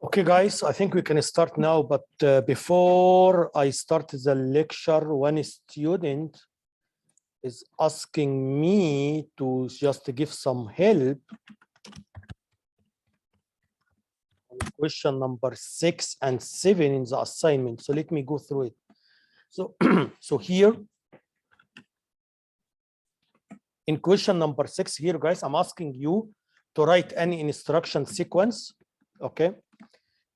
Okay, guys, I think we can start now, but before I start the lecture, one student is asking me to just give some help on question number 6 and 7 in the assignment. So let me go through it. So, so here, in question number 6 here, guys, I'm asking you to write any instruction sequence, okay,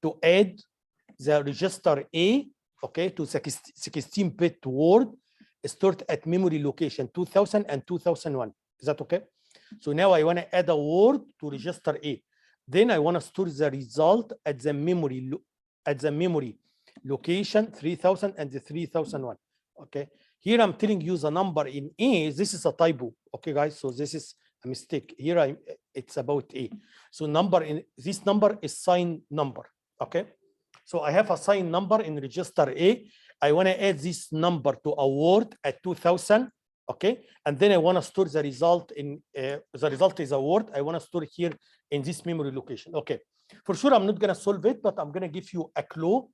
to add the register A, okay, to 16-bit word stored at memory location 2000 and 2001. Is that okay? So now I want to add a word to register A. Then I want to store the result at the memory location 3000 and the 3001. Okay. Here I'm telling you the number in A. This is a typo. Okay, guys. So this is a mistake. Here it's about A. So this number is signed number. Okay. So I have a signed number in register A. I want to add this number to a word at 2000. Okay. And then I want to store the result in the result is a word. I want to store here in this memory location. Okay. For sure, I'm not going to solve it, but I'm going to give you a clue,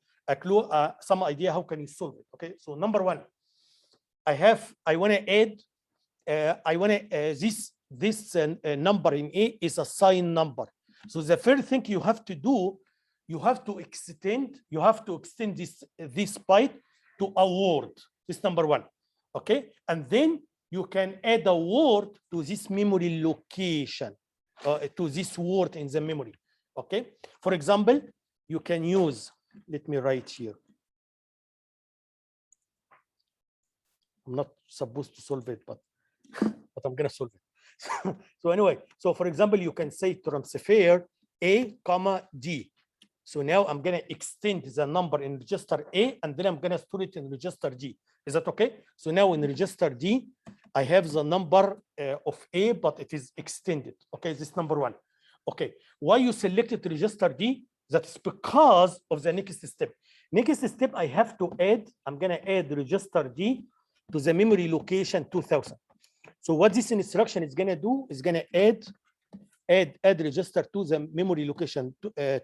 some idea how can you solve it. Okay. So number one, I want to add, this number in A is a signed number. So the first thing you have to do, you have to extend this byte to a word. This number one. Okay. And then you can add a word to this memory location, to this word in the memory. Okay. For example, you can use, let me write here. I'm not supposed to solve it, but I'm going to solve it. So anyway, so for example, you can say transfer A, D. So now I'm going to extend the number in register A, and then I'm going to store it in register D. Is that okay? So now in register D, I have the number of A, but it is extended. Okay, this number one. Okay, why you selected register D? That's because of the next step. Next step, I have to add, I'm going to add register D to the memory location 2000. So what this instruction is going to do is going to add register to the memory location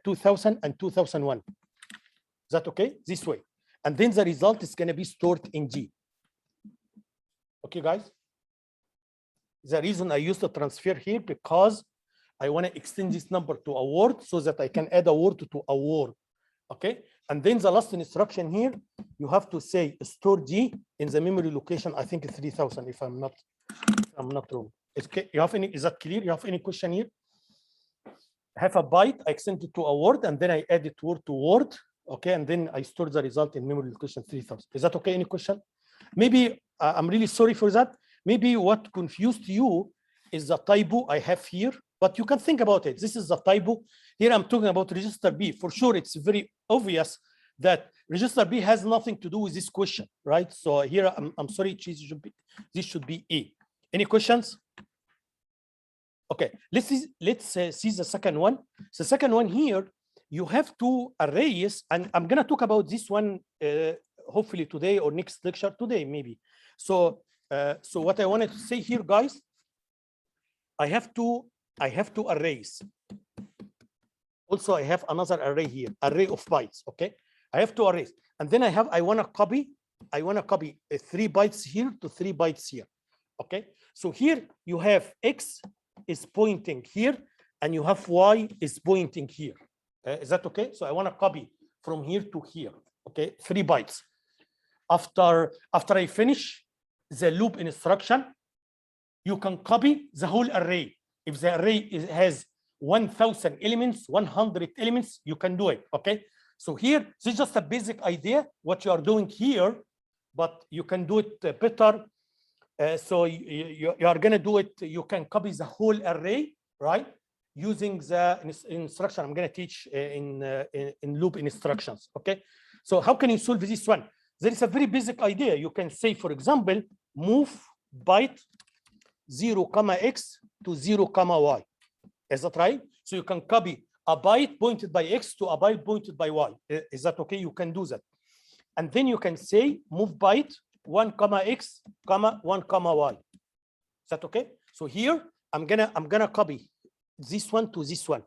2000 and 2001. Is that okay? This way. And then the result is going to be stored in G. Okay, guys? The reason I use the transfer here because I want to extend this number to a word so that I can add a word to a word. Okay. And then the last instruction here, you have to say store G in the memory location. I think it's 3000 if I'm not wrong. You have any, is that clear? You have any question here? Have a byte, I extend it to a word, and then I add it word to word. Okay. And then I store the result in memory location 3000. Is that okay? Any question? Maybe I'm really sorry for that. Maybe what confused you is the typo I have here, but you can think about it. This is the typo. Here I'm talking about register B. For sure, it's very obvious that register B has nothing to do with this question, right? So here I'm sorry, this should be A. Any questions? Okay, let's see the second one. The second one here, you have to erase, and I'm gonna talk about this one hopefully today or next lecture today maybe. So so what I wanted to say here, guys, I have to erase. Also, I have another array here, array of bytes. Okay, I have to erase, and then I want to copy 3 bytes here to 3 bytes here. Okay, so here you have X is pointing here, and you have y is pointing here. Is that okay? So I want to copy from here to here. Okay, 3 bytes. After I finish the loop instruction, you can copy the whole array. If the array has 1,000 elements, 100 elements, you can do it. Okay. So here, this is just a basic idea what you are doing here, but you can do it better. So you are going to do it. You can copy the whole array, right? Using the instruction I'm going to teach in loop instructions. Okay. So how can you solve this one? There is a very basic idea. You can say, for example, move byte 0, x to 0, y. Is that right? So you can copy a byte pointed by x to a byte pointed by y. Is that okay? You can do that. And then you can say move byte 1, x, 1, y. Is that okay? So here I'm gonna copy this one to this one.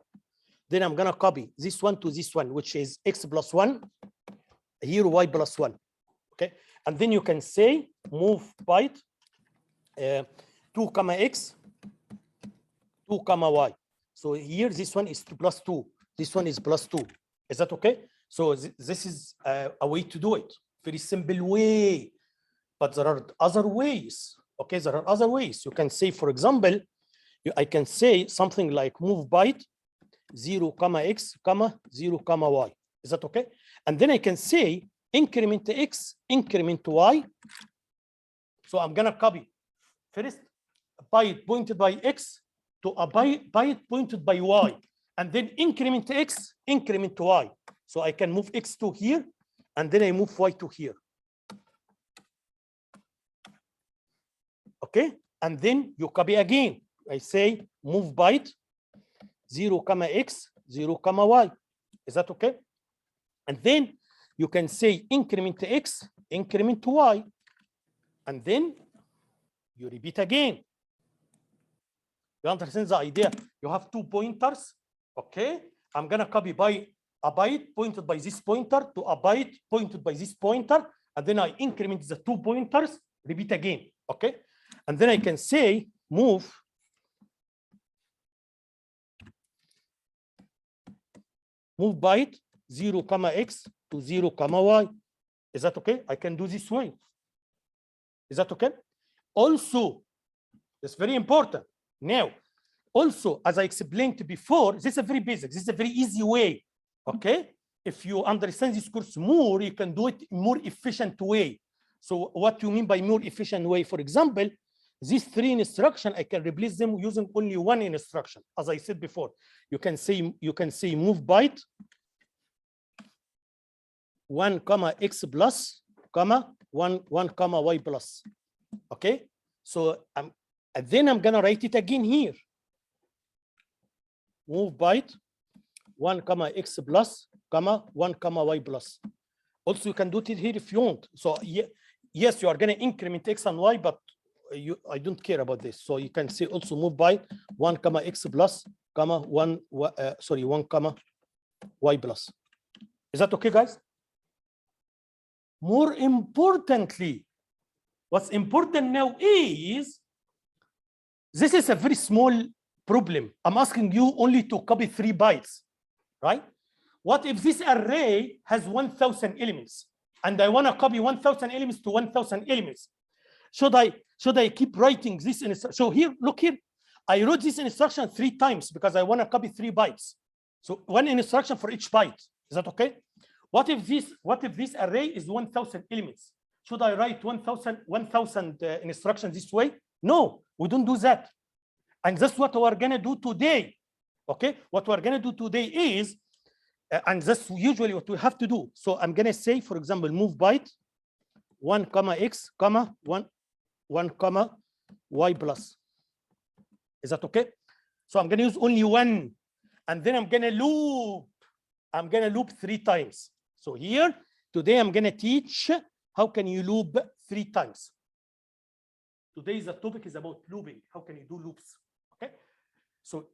Then I'm gonna copy this one to this one, which is x plus 1, here y plus 1. Okay. And then you can say move byte 2, x, 2, y. So here, this one is plus 2. This one is plus 2. Is that okay? So this is a way to do it. Very simple way. But there are other ways. Okay, there are other ways. You can say, for example, I can say something like move byte 0, x, 0, y. Is that okay? And then I can say increment x, increment y. So I'm gonna copy first a byte pointed by x to a byte pointed by y, and then increment x, increment y. So I can move x to here, and then I move y to here. Okay, and then you copy again. I say move byte 0, x, 0, y. Is that okay? And then you can say increment x, increment y, and then you repeat again. You understand the idea? You have 2 pointers. Okay, I'm gonna copy by a byte pointed by this pointer to a byte pointed by this pointer, and then I increment the 2 pointers, repeat again. Okay, and then I can say move byte 0, x to 0, y. Is that okay? I can do this way. Is that okay? Also, it's very important. Now, also, as I explained before, this is a very basic. This is a very easy way. Okay? If you understand this course more, you can do it in more efficient way. So what you mean by more efficient way? For example, these 3 instructions, I can replace them using only 1 instruction. As I said before, you can say move byte 1, x plus, 1, y plus. Okay, so and then I'm gonna write it again here. Move byte 1, x plus, 1, y plus. Also, you can do it here if you want. So yes, you are gonna increment x and y, but I don't care about this. So you can say also move byte 1, x plus, 1, y plus. Is that okay, guys? More importantly, what's important now is this is a very small problem. I'm asking you only to copy 3 bytes, right? What if this array has 1,000 elements and I want to copy 1,000 elements to 1,000 elements? Should I keep writing this instruction? So here, look here. I wrote this instruction 3 times because I want to copy 3 bytes. So 1 instruction for each byte. Is that okay? What if this array is 1,000 elements? Should I write 1,000 instructions this way? No, we don't do that. And that's what we're gonna do today. Okay, what we're gonna do today is, and that's usually what we have to do. So I'm gonna say, for example, move byte 1, x, 1, y plus. Is that okay? So I'm gonna use only 1, and then I'm gonna loop 3 times. So here, today I'm gonna teach how can you loop 3 times. Today's topic is about looping. How can you do loops? Okay. So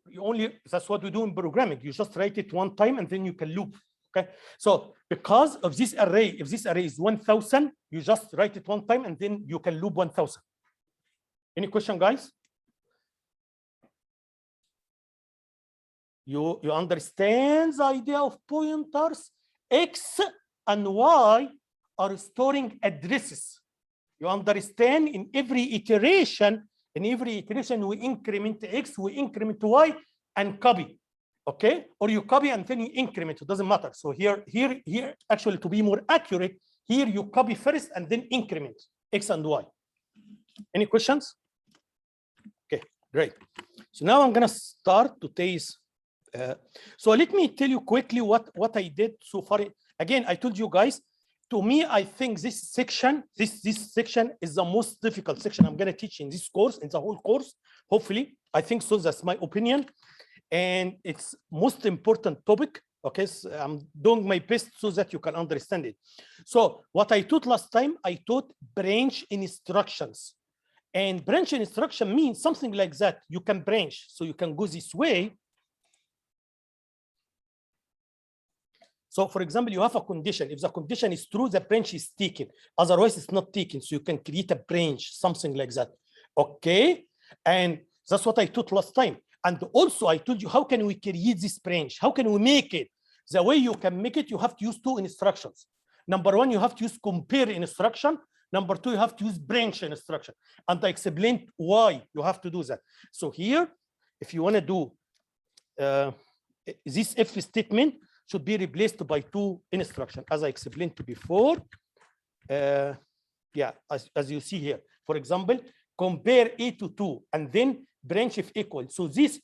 that's what we do in programming. You just write it 1 time and then you can loop. Okay. So because of this array, if this array is 1,000, you just write it 1 time and then you can loop 1,000. Any question, guys? You understand the idea of pointers? X and Y are storing addresses. You understand? In every iteration, we increment X, we increment Y, and copy. Okay? Or you copy and then you increment. It doesn't matter. So here, actually, to be more accurate, here you copy first and then increment X and Y. Any questions? Okay, great. So now I'm gonna start today's. So let me tell you quickly what I did so far. Again, I told you guys. To me, I think this section, this section is the most difficult section I'm gonna teach in this course, in the whole course. Hopefully, I think so. That's my opinion, and it's most important topic. Okay, so I'm doing my best so that you can understand it. So what I taught last time, I taught branch instructions. And branch instruction means something like that. You can branch, so you can go this way. So for example, you have a condition. If the condition is true, the branch is taken. Otherwise, it's not taken. So you can create a branch, something like that. Okay. And that's what I taught last time. And also I told you, how can we create this branch? How can we make it? The way you can make it, you have to use two instructions. Number one, you have to use compare instruction. Number two, you have to use branch instruction. And I explained why you have to do that. So here, if you want to do this if statement, should be replaced by two instructions, as I explained to before. Yeah, as you see here. For example, compare A to 2 and then branch if equal. So these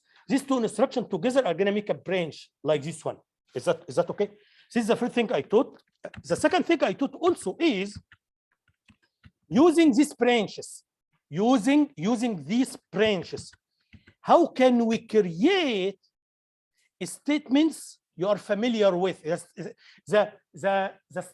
two instructions together are going to make a branch like this one. Is that okay? This is the first thing I taught. The second thing I taught also is using these branches, using these branches. How can we create statements you are familiar with? The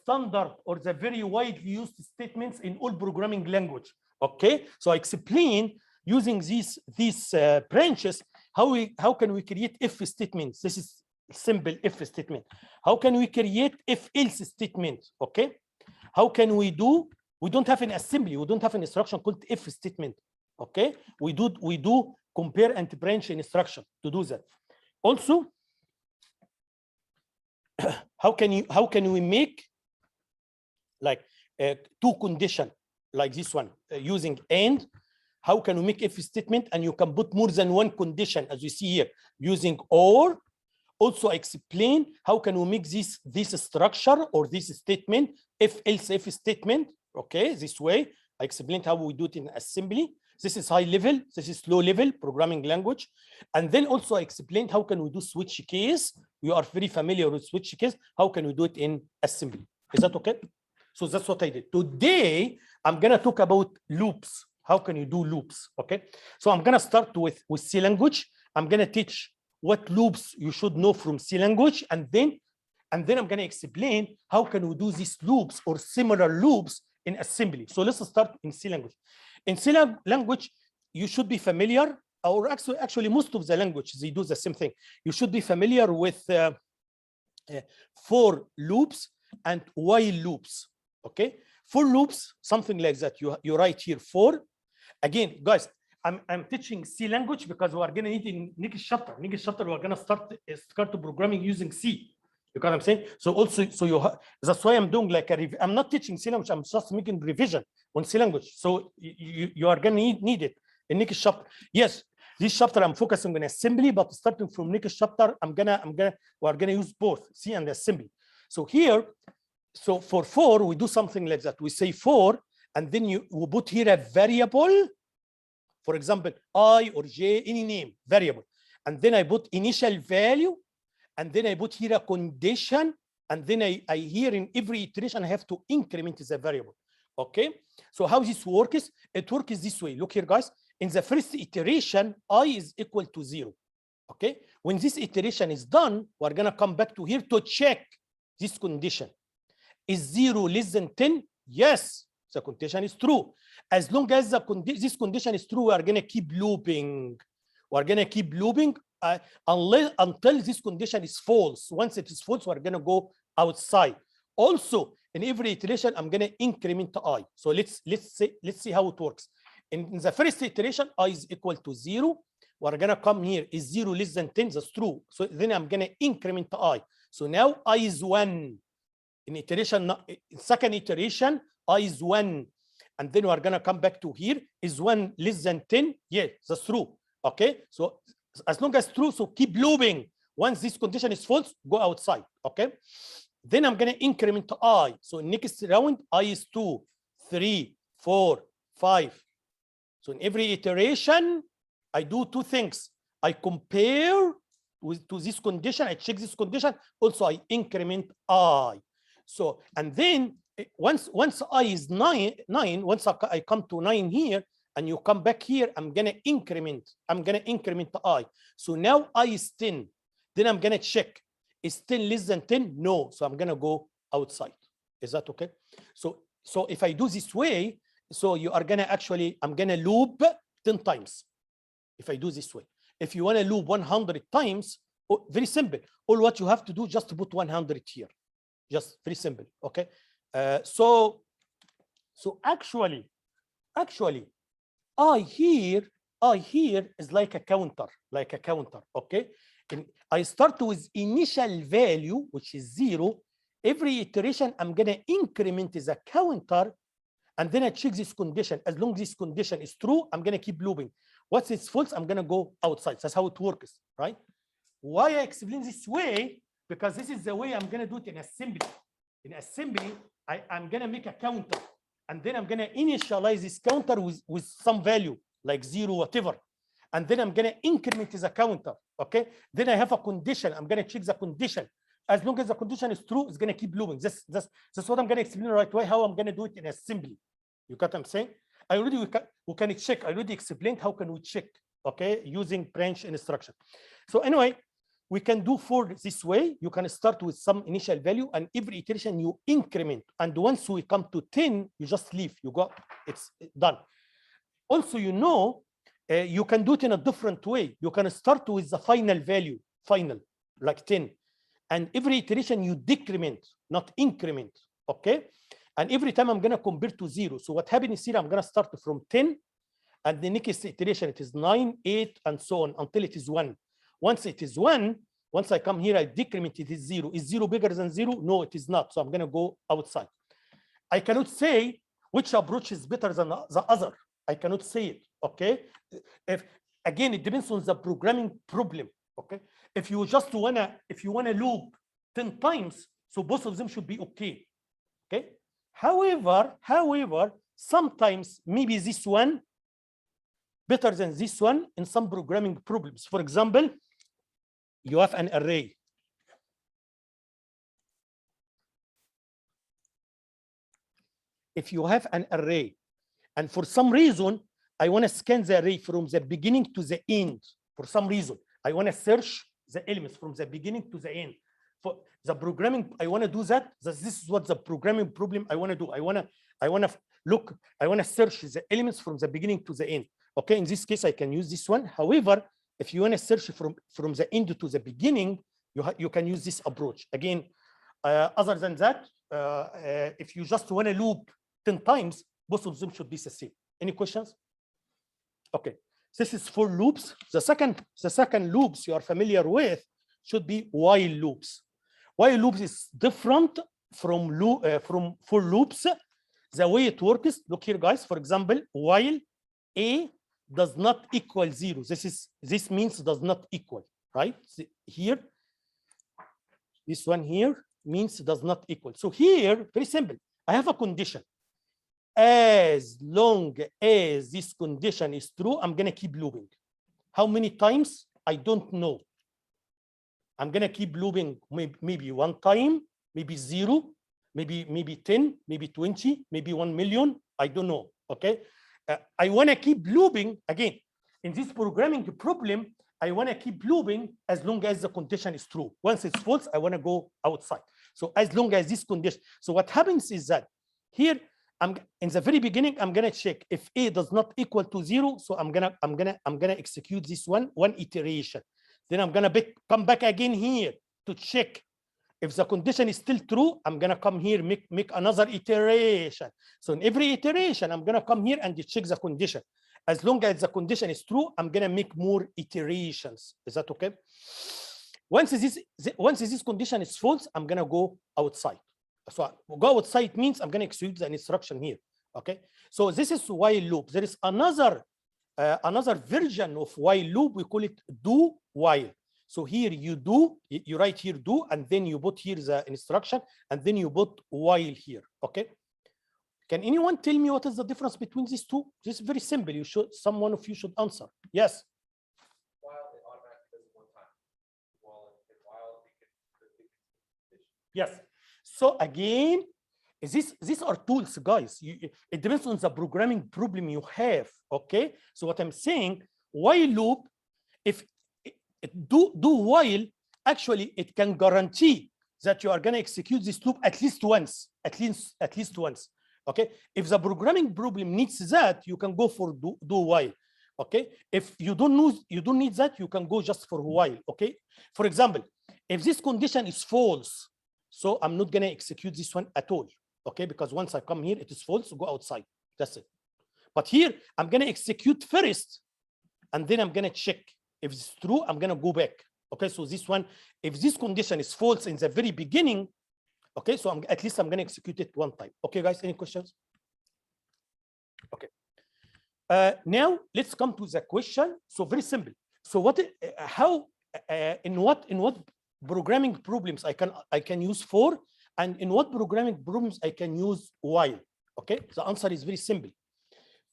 standard or the very widely used statements in all programming language. Okay, so I explain using these branches how can we create if statements. This is simple if statement. How can we create if else statement? Okay, how can we do? We don't have an assembly. We don't have an instruction called if statement. Okay, we do compare and branch instruction to do that. Also, how can we make like two condition like this one using and? How can we make if statement and you can put more than one condition as you see here using or? Also, I explain how can we make this structure or this statement if else if statement. Okay, this way I explained how we do it in assembly. This is high level, this is low level programming language. And then also I explained how can we do switch case. We are very familiar with switch case. How can we do it in assembly? Is that okay? So that's what I did. Today, I'm gonna talk about loops. How can you do loops? Okay. So I'm gonna start with C language. I'm gonna teach what loops you should know from C language, and then I'm gonna explain how can we do these loops or similar loops in assembly. So let's start in C language. In C language, you should be familiar, or actually most of the languages, they do the same thing. You should be familiar with for loops and while loops. Okay, for loops, something like that. You write here for. Again, guys, I'm teaching C language because we are going to need in next chapter. Next chapter, we're going to start programming using C. You know what I'm saying? So also, that's why I'm doing like a I'm not teaching C language. I'm just making revision on C language. So you are going to need it in next chapter. Yes, this chapter I'm focusing on assembly, but starting from next chapter, we're gonna use both C and assembly. So here, so for we do something like that. We say for, and then we put here a variable. For example, I or J, any name, variable. And then I put initial value, and then I put here a condition, and then I here in every iteration, I have to increment the variable. Okay, so how this works? It works this way. Look here, guys. In the first iteration, I is equal to 0. Okay, when this iteration is done, we're gonna come back to here to check this condition. Is 0 less than 10? Yes, the condition is true. As long as this condition is true, we are going to keep looping. We're going to keep looping until this condition is false. Once it is false, we're going to go outside. Also, in every iteration, I'm going to increment I. So let's see how it works. In the first iteration, I is equal to 0. we're gonna come here is 0 less than 10, that's true. So then I'm gonna increment I. So now I is 1. In iteration, in second iteration, I is 1. And then we're gonna come back to here. Is 1 less than 10? Yeah, that's true. Okay, so as long as true, so keep looping. Once this condition is false, go outside. Okay, then I'm gonna increment I. So next round, I is 2, 3, 4, 5. So in every iteration, I do two things. I compare to this condition, I check this condition. Also, I increment I. So, and then once I is 9, once I come to 9 here, and you come back here, I'm gonna increment I. So now I is 10. Then I'm gonna check, is 10 less than 10? No, so I'm gonna go outside. Is that okay? So if I do this way, so you are gonna actually, I'm gonna loop 10 times. If I do this way, if you wanna loop 100 times, very simple. All what you have to do, just to put 100 here. Just very simple, okay? So actually, I here is like a counter, okay? And I start with initial value, which is 0. Every iteration, I'm gonna increment the counter, and then I check this condition. As long as this condition is true, I'm gonna keep looping. Once it's false, I'm gonna go outside. That's how it works, right? Why I explain this way? Because this is the way I'm gonna do it in assembly. In assembly, I'm gonna make a counter, and then I'm gonna initialize this counter with some value, like 0, whatever. And then I'm gonna increment the counter, okay? Then I have a condition, I'm gonna check the condition. As long as the condition is true, it's gonna keep looping. That's what I'm gonna explain right away, how I'm gonna do it in assembly. You got what I'm saying? We can check, I already explained how can we check, okay? Using branch instruction. So anyway, we can do for this way. You can start with some initial value, and every iteration you increment. And once we come to 10, you just leave. You go, it's done. Also, you know, you can do it in a different way. You can start with the final value, like 10. And every iteration you decrement, not increment, okay? And every time I'm gonna compare to 0. So what happens here, I'm gonna start from 10, and the next iteration, it is 9, 8, and so on, until it is 1. Once it is 1, once I come here, I decrement, it is 0. Is 0 bigger than 0? No, it is not. So I'm gonna go outside. I cannot say which approach is better than the other. I cannot say it, okay? Again, it depends on the programming problem, okay? If you wanna loop 10 times, so both of them should be okay, okay? However, sometimes maybe this one better than this one in some programming problems. For example, you have an array. If you have an array, and for some reason, I want to scan the array from the beginning to the end. For some reason, I want to search the elements from the beginning to the end. For the programming, I want to do that. This is what the programming problem I want to do. I want to search the elements from the beginning to the end. Okay, in this case, I can use this one. However, if you want to search from the end to the beginning, you can use this approach. Again, other than that, if you just want to loop 10 times, both of them should be the same. Any questions? Okay, this is for loops. The second loops you are familiar with should be while loops. While loops is different from for loops. The way it works, look here, guys. For example, while A does not equal 0. This means does not equal, right? Here, this one here means does not equal. So here, very simple. I have a condition. As long as this condition is true, I'm gonna keep looping. How many times? I don't know. I'm gonna keep looping maybe 1 time, maybe 0, maybe 10, maybe 20, maybe 1 million. I don't know. Okay. I want to keep looping again in this programming problem. I want to keep looping as long as the condition is true. Once it's false, I want to go outside. So as long as this condition. So what happens is that here, in the very beginning, I'm gonna check if A does not equal to 0. So I'm gonna execute this one iteration. Then I'm gonna come back again here to check. If the condition is still true, I'm gonna come here, make another iteration. So in every iteration, I'm gonna come here and check the condition. As long as the condition is true, I'm gonna make more iterations. Is that okay? Once this condition is false, I'm gonna go outside. So go outside means I'm gonna execute the instruction here. Okay. So this is while loop. There is another version of while loop. We call it do while. So here you write here do, and then you put here the instruction, and then you put while here. Okay. Can anyone tell me what is the difference between these two? This is very simple. Someone of you should answer. Yes. While it automatically does it one time. While Yes. So again, these are tools, guys. It depends on the programming problem you have. Okay. So what I'm saying, while loop, if do while, actually it can guarantee that you are going to execute this loop at least once. At least once. Okay. If the programming problem needs that, you can go for do while. Okay. If you don't need that, you can go just for while. Okay. For example, if this condition is false, so I'm not going to execute this one at all. Okay. Because once I come here, it is false, so go outside. That's it. But here, I'm going to execute first, and then I'm going to check. If it's true, I'm going to go back. Okay. So this one, if this condition is false in the very beginning, okay, so at least I'm going to execute it one time. Okay, guys, any questions? Okay. Now let's come to the question. So very simple. So in what programming problems I can use for, and in what programming problems I can use while? Okay, the answer is very simple.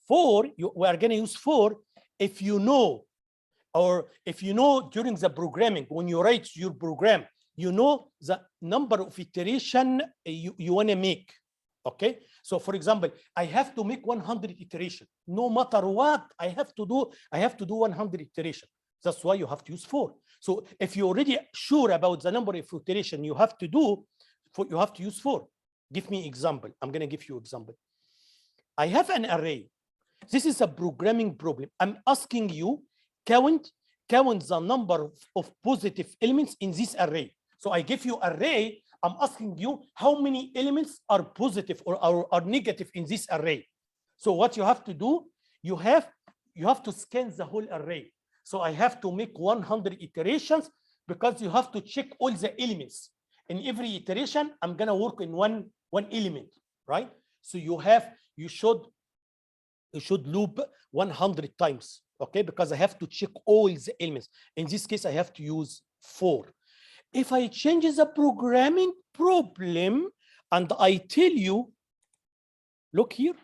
We are going to use for if you know during the programming, when you write your program, you know the number of iteration you want to make. Okay. So for example, I have to make 100 iteration. No matter what I have to do 100 iteration. That's why you have to use for. So if you're already sure about the number of iteration you have to do, you have to use for. Give me example. I'm going to give you example. I have an array. This is a programming problem. I'm asking you count the number of positive elements in this array. So I give you array. I'm asking you how many elements are positive or are negative in this array. So what you have to do, you have to scan the whole array. So I have to make 100 iterations because you have to check all the elements. In every iteration, I'm gonna work in one element, right? So you should loop 100 times, okay? Because I have to check all the elements. In this case, I have to use for. If I change the programming problem and I tell you, look here,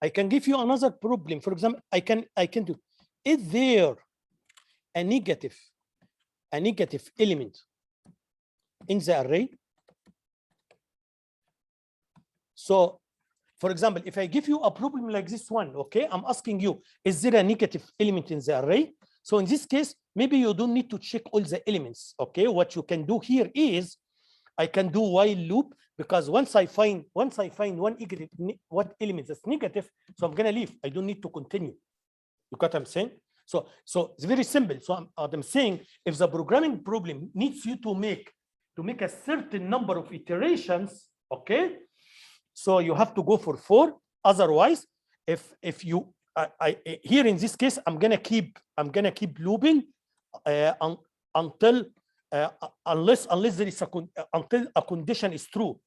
I can give you another problem. For example, I can do, is there a negative element in the array? So, for example, if I give you a problem like this one, okay, I'm asking you, is there a negative element in the array? So in this case, maybe you don't need to check all the elements. Okay, what you can do here is I can do while loop, because once I find one element that's negative, so I'm gonna leave. I don't need to continue. You got what I'm saying? So it's very simple. So I'm saying if the programming problem needs you to make a certain number of iterations, okay, so you have to go for 4. Otherwise, if you here in this case, I'm gonna keep looping until unless there is until a condition is true.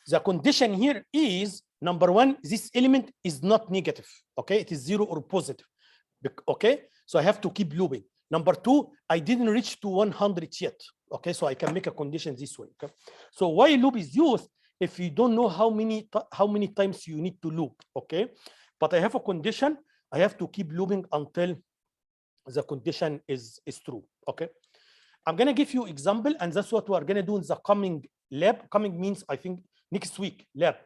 The condition here is number 1, this element is not negative. Okay, it is 0 or positive. Okay, so I have to keep looping. Number 2, I didn't reach to 100 yet. Okay, so I can make a condition this way. Okay, so while loop is used if you don't know how many times you need to loop. Okay, but I have a condition. I have to keep looping until the condition is true. Okay, I'm gonna give you example, and that's what we are gonna do in the coming lab. Coming means I think next week lab.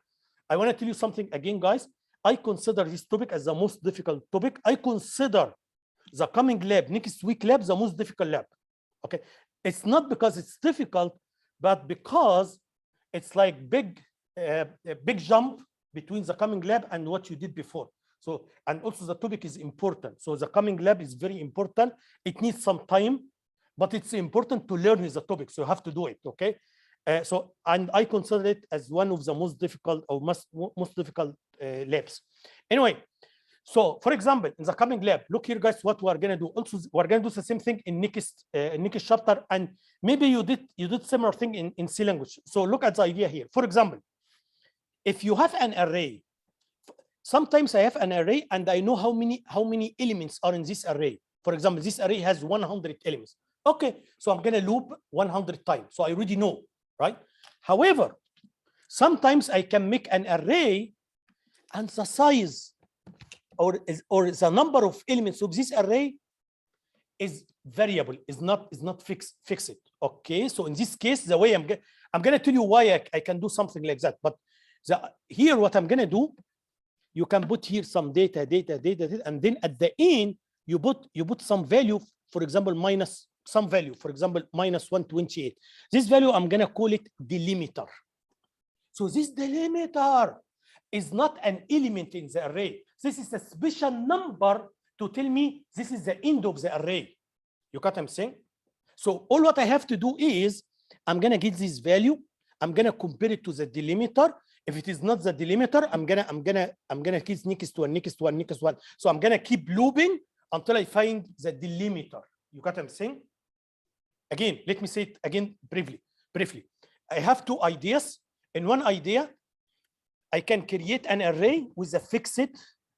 I want to tell you something again, guys. I consider this topic as the most difficult topic. I consider the coming lab, next week lab, the most difficult lab. Okay, it's not because it's difficult, but because it's like a big jump between the coming lab and what you did before. So, and also the topic is important. So the coming lab is very important. It needs some time, but it's important to learn the topic. So you have to do it, okay? So, and I consider it as one of the most difficult or most difficult labs. Anyway, so for example, in the coming lab, look here, guys, what we are gonna do. Also, we're gonna do the same thing in next chapter, and maybe you did similar thing in C language. So look at the idea here. For example, if you have an array, sometimes I have an array and I know how many elements are in this array. For example, this array has 100 elements. Okay, so I'm gonna loop 100 times. So I already know, right? However, sometimes I can make an array and the size or the number of elements of this array is variable, is not fixed. Okay, so in this case, the way I'm gonna tell you why I can do something like that. But here, what I'm gonna do, you can put here some data, and then at the end you put some value. For example, minus some value. For example, minus 128. This value I'm gonna call it delimiter. So this delimiter is not an element in the array. This is a special number to tell me this is the end of the array. You got what I'm saying? So all what I have to do is I'm gonna get this value. I'm gonna compare it to the delimiter. If it is not the delimiter, I'm gonna keep next one. So I'm gonna keep looping until I find the delimiter. You got what I'm saying? Again, let me say it again briefly. I have two ideas. In one idea, I can create an array with a fixed,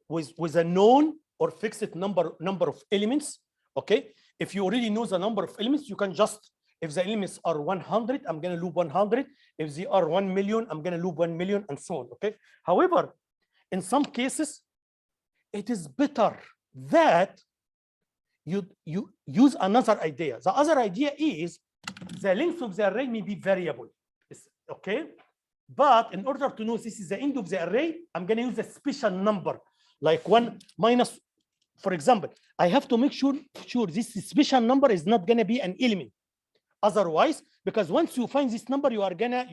with a known or fixed number of elements. Okay. If you already know the number of elements, you can just, if the elements are 100, I'm gonna loop 100. If they are 1 million, I'm gonna loop 1 million, and so on. Okay. However, in some cases, it is better that you use another idea. The other idea is the length of the array may be variable. Okay. But in order to know this is the end of the array, I'm going to use a special number, like 1 minus. For example, I have to make sure this special number is not going to be an element. Otherwise, because once you find this number, you are gonna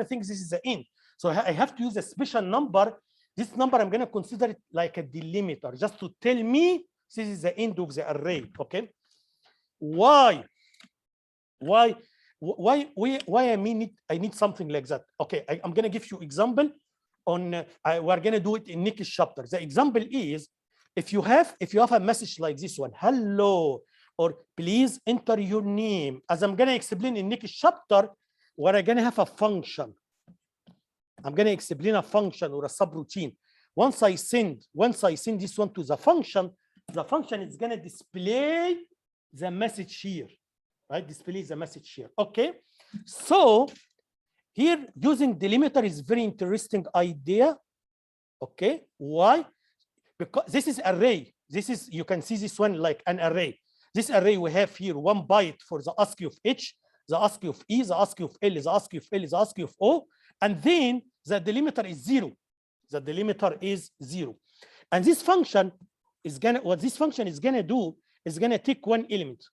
think this is the end. So I have to use a special number. This number I'm going to consider it like a delimiter, just to tell me this is the end of the array. Okay. Why I need something like that. Okay, I'm gonna give you example on we're gonna do it in next chapter. The example is if you have a message like this one, hello, or please enter your name. As I'm gonna explain in next chapter, we're gonna have a function. I'm gonna explain a function or a subroutine. Once I send this one to the function is gonna display the message here. Right, display the message here. Okay, so here using delimiter is very interesting idea. Okay, why? Because this is array. This is, you can see this one like an array. This array we have here 1 byte for the ASCII of H, the ASCII of E, the ASCII of L, the ASCII of L, the ASCII of O, and then the delimiter is 0. The delimiter is 0, and this function is what this function is gonna do is gonna take one element.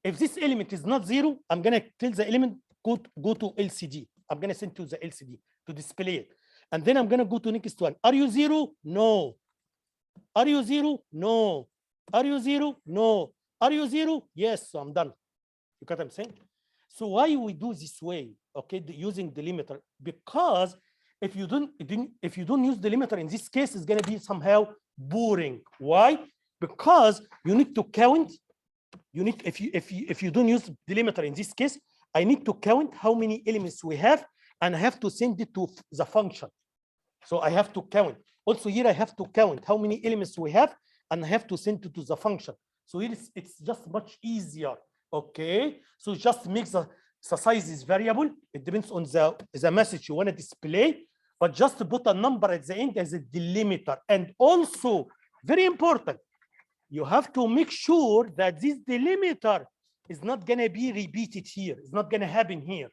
If this element is not 0, I'm gonna tell the element go to LCD. I'm gonna send to the LCD to display it, and then I'm gonna go to next one. Are you 0? No. Are you 0? No. Are you 0? No. Are you 0? Yes. So I'm done. You got what I'm saying? So why we do this way? Okay, using delimiter, because if you don't use delimiter in this case, it's gonna be somehow boring. Why? Because you need to count. You need, if you don't use delimiter in this case, I need to count how many elements we have, and I have to send it to the function. So I have to count. Also here I have to count how many elements we have, and I have to send it to the function. So here it's just much easier. Okay, so just makes the size is variable. It depends on the message you want to display, but just to put a number at the end as a delimiter. And also very important, you have to make sure that this delimiter is not going to be repeated here. It's not going to happen here.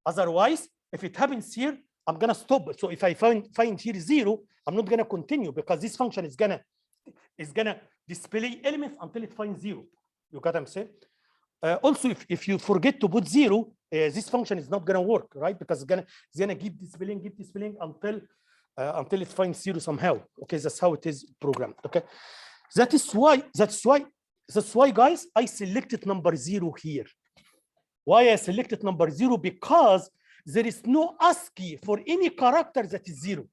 Otherwise, if it happens here, I'm going to stop. So if I find here 0, I'm not going to continue, because this function is going to display elements until it finds 0. You got what I'm saying? Also, if you forget to put 0, this function is not going to work, right? Because it's going to keep displaying until it finds 0 somehow. Okay, that's how it is programmed. Okay. That's why, guys, I selected number 0 here. Why I selected number 0? Because there is no ASCII for any character that is 0.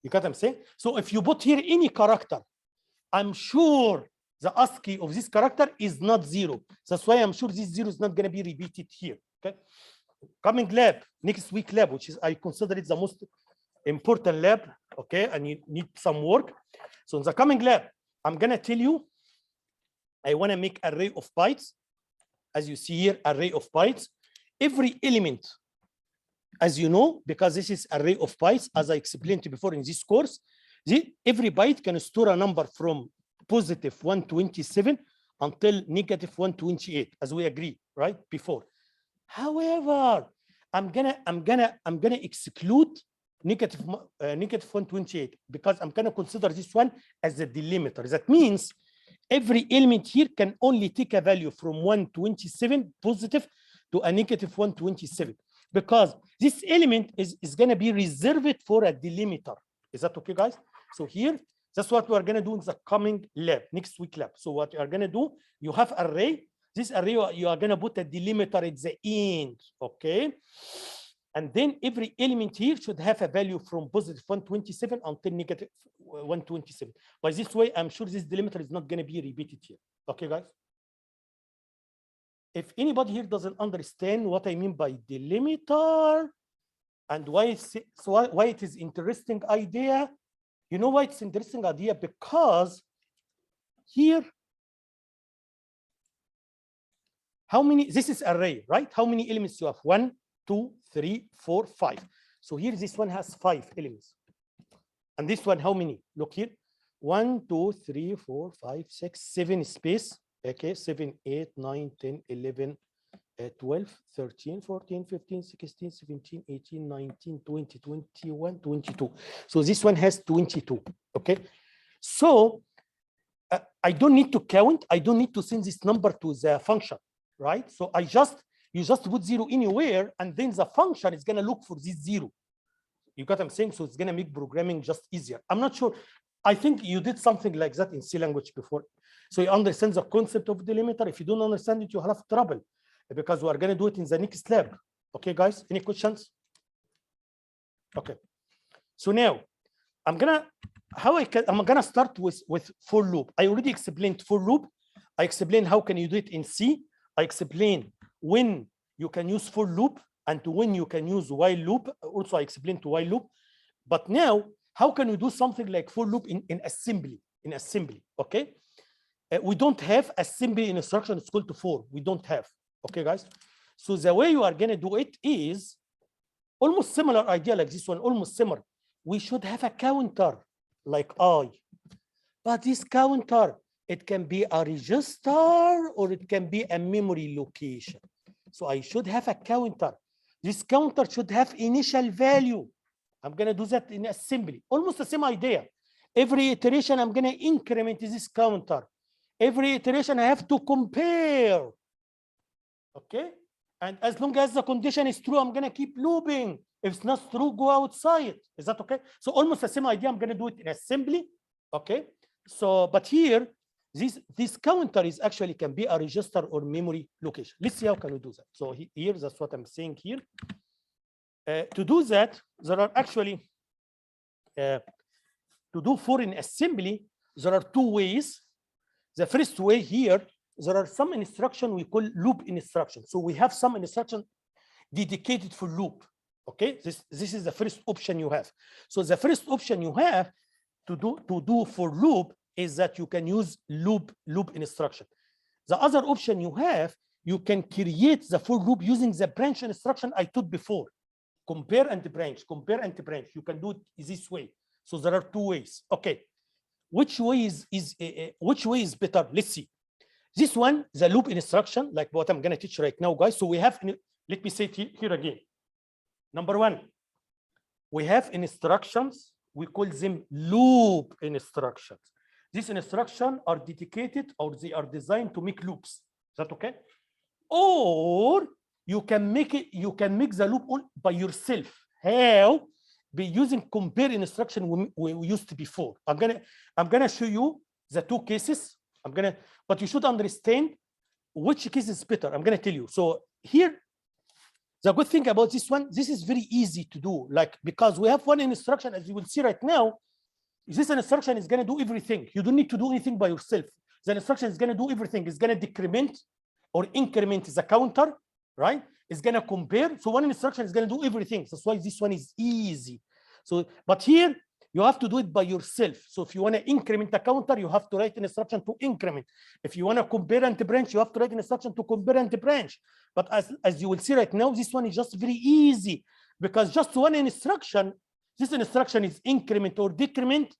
You got what I'm saying? So if you put here any character, I'm sure the ASCII of this character is not 0. That's why I'm sure this 0 is not going to be repeated here. Okay. Coming lab, next week lab, which is I consider it the most important lab. Okay, and you need some work. So in the coming lab, I'm going to tell you, I want to make array of bytes. As you see here, array of bytes. Every element, as you know, because this is array of bytes, as I explained to you before in this course, every byte can store a number from positive 127 until negative 128, as we agree, right? Before. However, I'm gonna exclude negative 128 because I'm gonna consider this one as a delimiter. That means every element here can only take a value from 127 positive to a negative 127 because this element is going to be reserved for a delimiter. Is that okay, guys? So here, that's what we are going to do in the coming lab, next week lab. So what you are going to do, you have array. This array, you are going to put a delimiter at the end, okay? And then every element here should have a value from positive 127 until negative 127. By this way, I'm sure this delimiter is not going to be repeated here. Okay, guys? If anybody here doesn't understand what I mean by delimiter and why it is interesting idea, you know why it's interesting idea? Because here, how many, this is array, right? How many elements you have? 1, 2, 3, 4, 5. So here, this one has 5 elements. And this one, how many? Look here. 1, 2, 3, 4, 5, 6, 7 space. Okay, 7, 8, 9, 10, 11, 12, 13, 14, 15, 16, 17, 18, 19, 20, 21, 22. So this one has 22. Okay. So I don't need to count. I don't need to send this number to the function, right? So you just put 0 anywhere, and then the function is going to look for this 0. You got what I'm saying? So it's going to make programming just easier. I'm not sure. I think you did something like that in C language before. So you understand the concept of delimiter. If you don't understand it, you have trouble because we are going to do it in the next lab. Okay, guys, any questions? Okay. So now I'm gonna start with for loop. I already explained for loop. I explained how can you do it in C. I explained when you can use for loop and when you can use while loop. Also, I explained to while loop. But now, how can we do something like for loop in assembly? In assembly, okay? We don't have assembly instruction. It's called to for. We don't have. Okay, guys. So the way you are gonna do it is almost similar idea like this one. Almost similar. We should have a counter like I. But this counter, it can be a register or it can be a memory location. So I should have a counter. This counter should have initial value. I'm going to do that in assembly. Almost the same idea. Every iteration, I'm going to increment this counter. Every iteration, I have to compare. Okay? And as long as the condition is true, I'm going to keep looping. If it's not true, go outside. Is that okay? So almost the same idea. I'm going to do it in assembly. Okay? So, but here, this counter is actually can be a register or memory location. Let's see how can we do that. So here, that's what I'm saying here. To do that, there are actually, to do for in assembly, there are 2 ways. The first way here, there are some instruction we call loop instruction. So we have some instruction dedicated for loop. Okay, this is the first option you have. So the first option you have to do for loop is that you can use loop instruction. The other option you have, you can create the for loop using the branch instruction I taught before. Compare and branch, compare and branch. You can do it this way. So there are 2 ways. Okay, which way is better? Let's see. This one, the loop instruction, like what I'm gonna teach right now, guys. So we have, let me say it here again. Number 1, we have instructions. We call them loop instructions. These instructions are dedicated or they are designed to make loops. Is that okay? Or you can make the loop all by yourself. How? By using compare instruction we used before. I'm gonna show you the 2 cases. But you should understand which case is better. I'm gonna tell you. So here The good thing about this one, this is very easy to do, like, because we have one instruction, as you will see right now. This instruction is going to do everything. You don't need to do anything by yourself. The instruction is going to do everything. It's going to decrement or increment the counter, right? It's going to compare. So one instruction is going to do everything. That's why this one is easy. So, but here you have to do it by yourself. So if you want to increment the counter, you have to write an instruction to increment. If you want to compare and branch, you have to write an instruction to compare and branch. But as you will see right now, this one is just very easy, because just one instruction, this instruction is increment or decrement,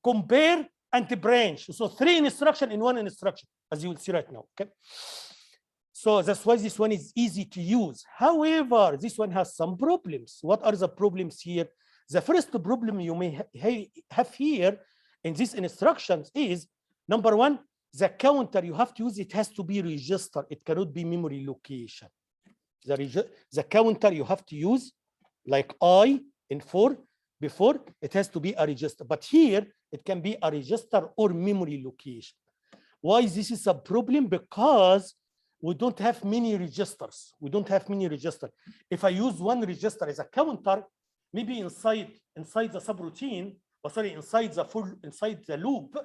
compare, and branch. So 3 instructions in one instruction, as you will see right now. Okay. So that's why this one is easy to use. However, this one has some problems. What are the problems here? The first problem you may have here in these instructions is, number one, the counter you have to use, it has to be registered. It cannot be memory location. The counter you have to use, like I in 4 before, it has to be a register. But here, it can be a register or memory location. Why this is a problem? Because we don't have many registers. We don't have many registers. If I use one register as a counter, maybe inside the subroutine, or sorry, inside the loop,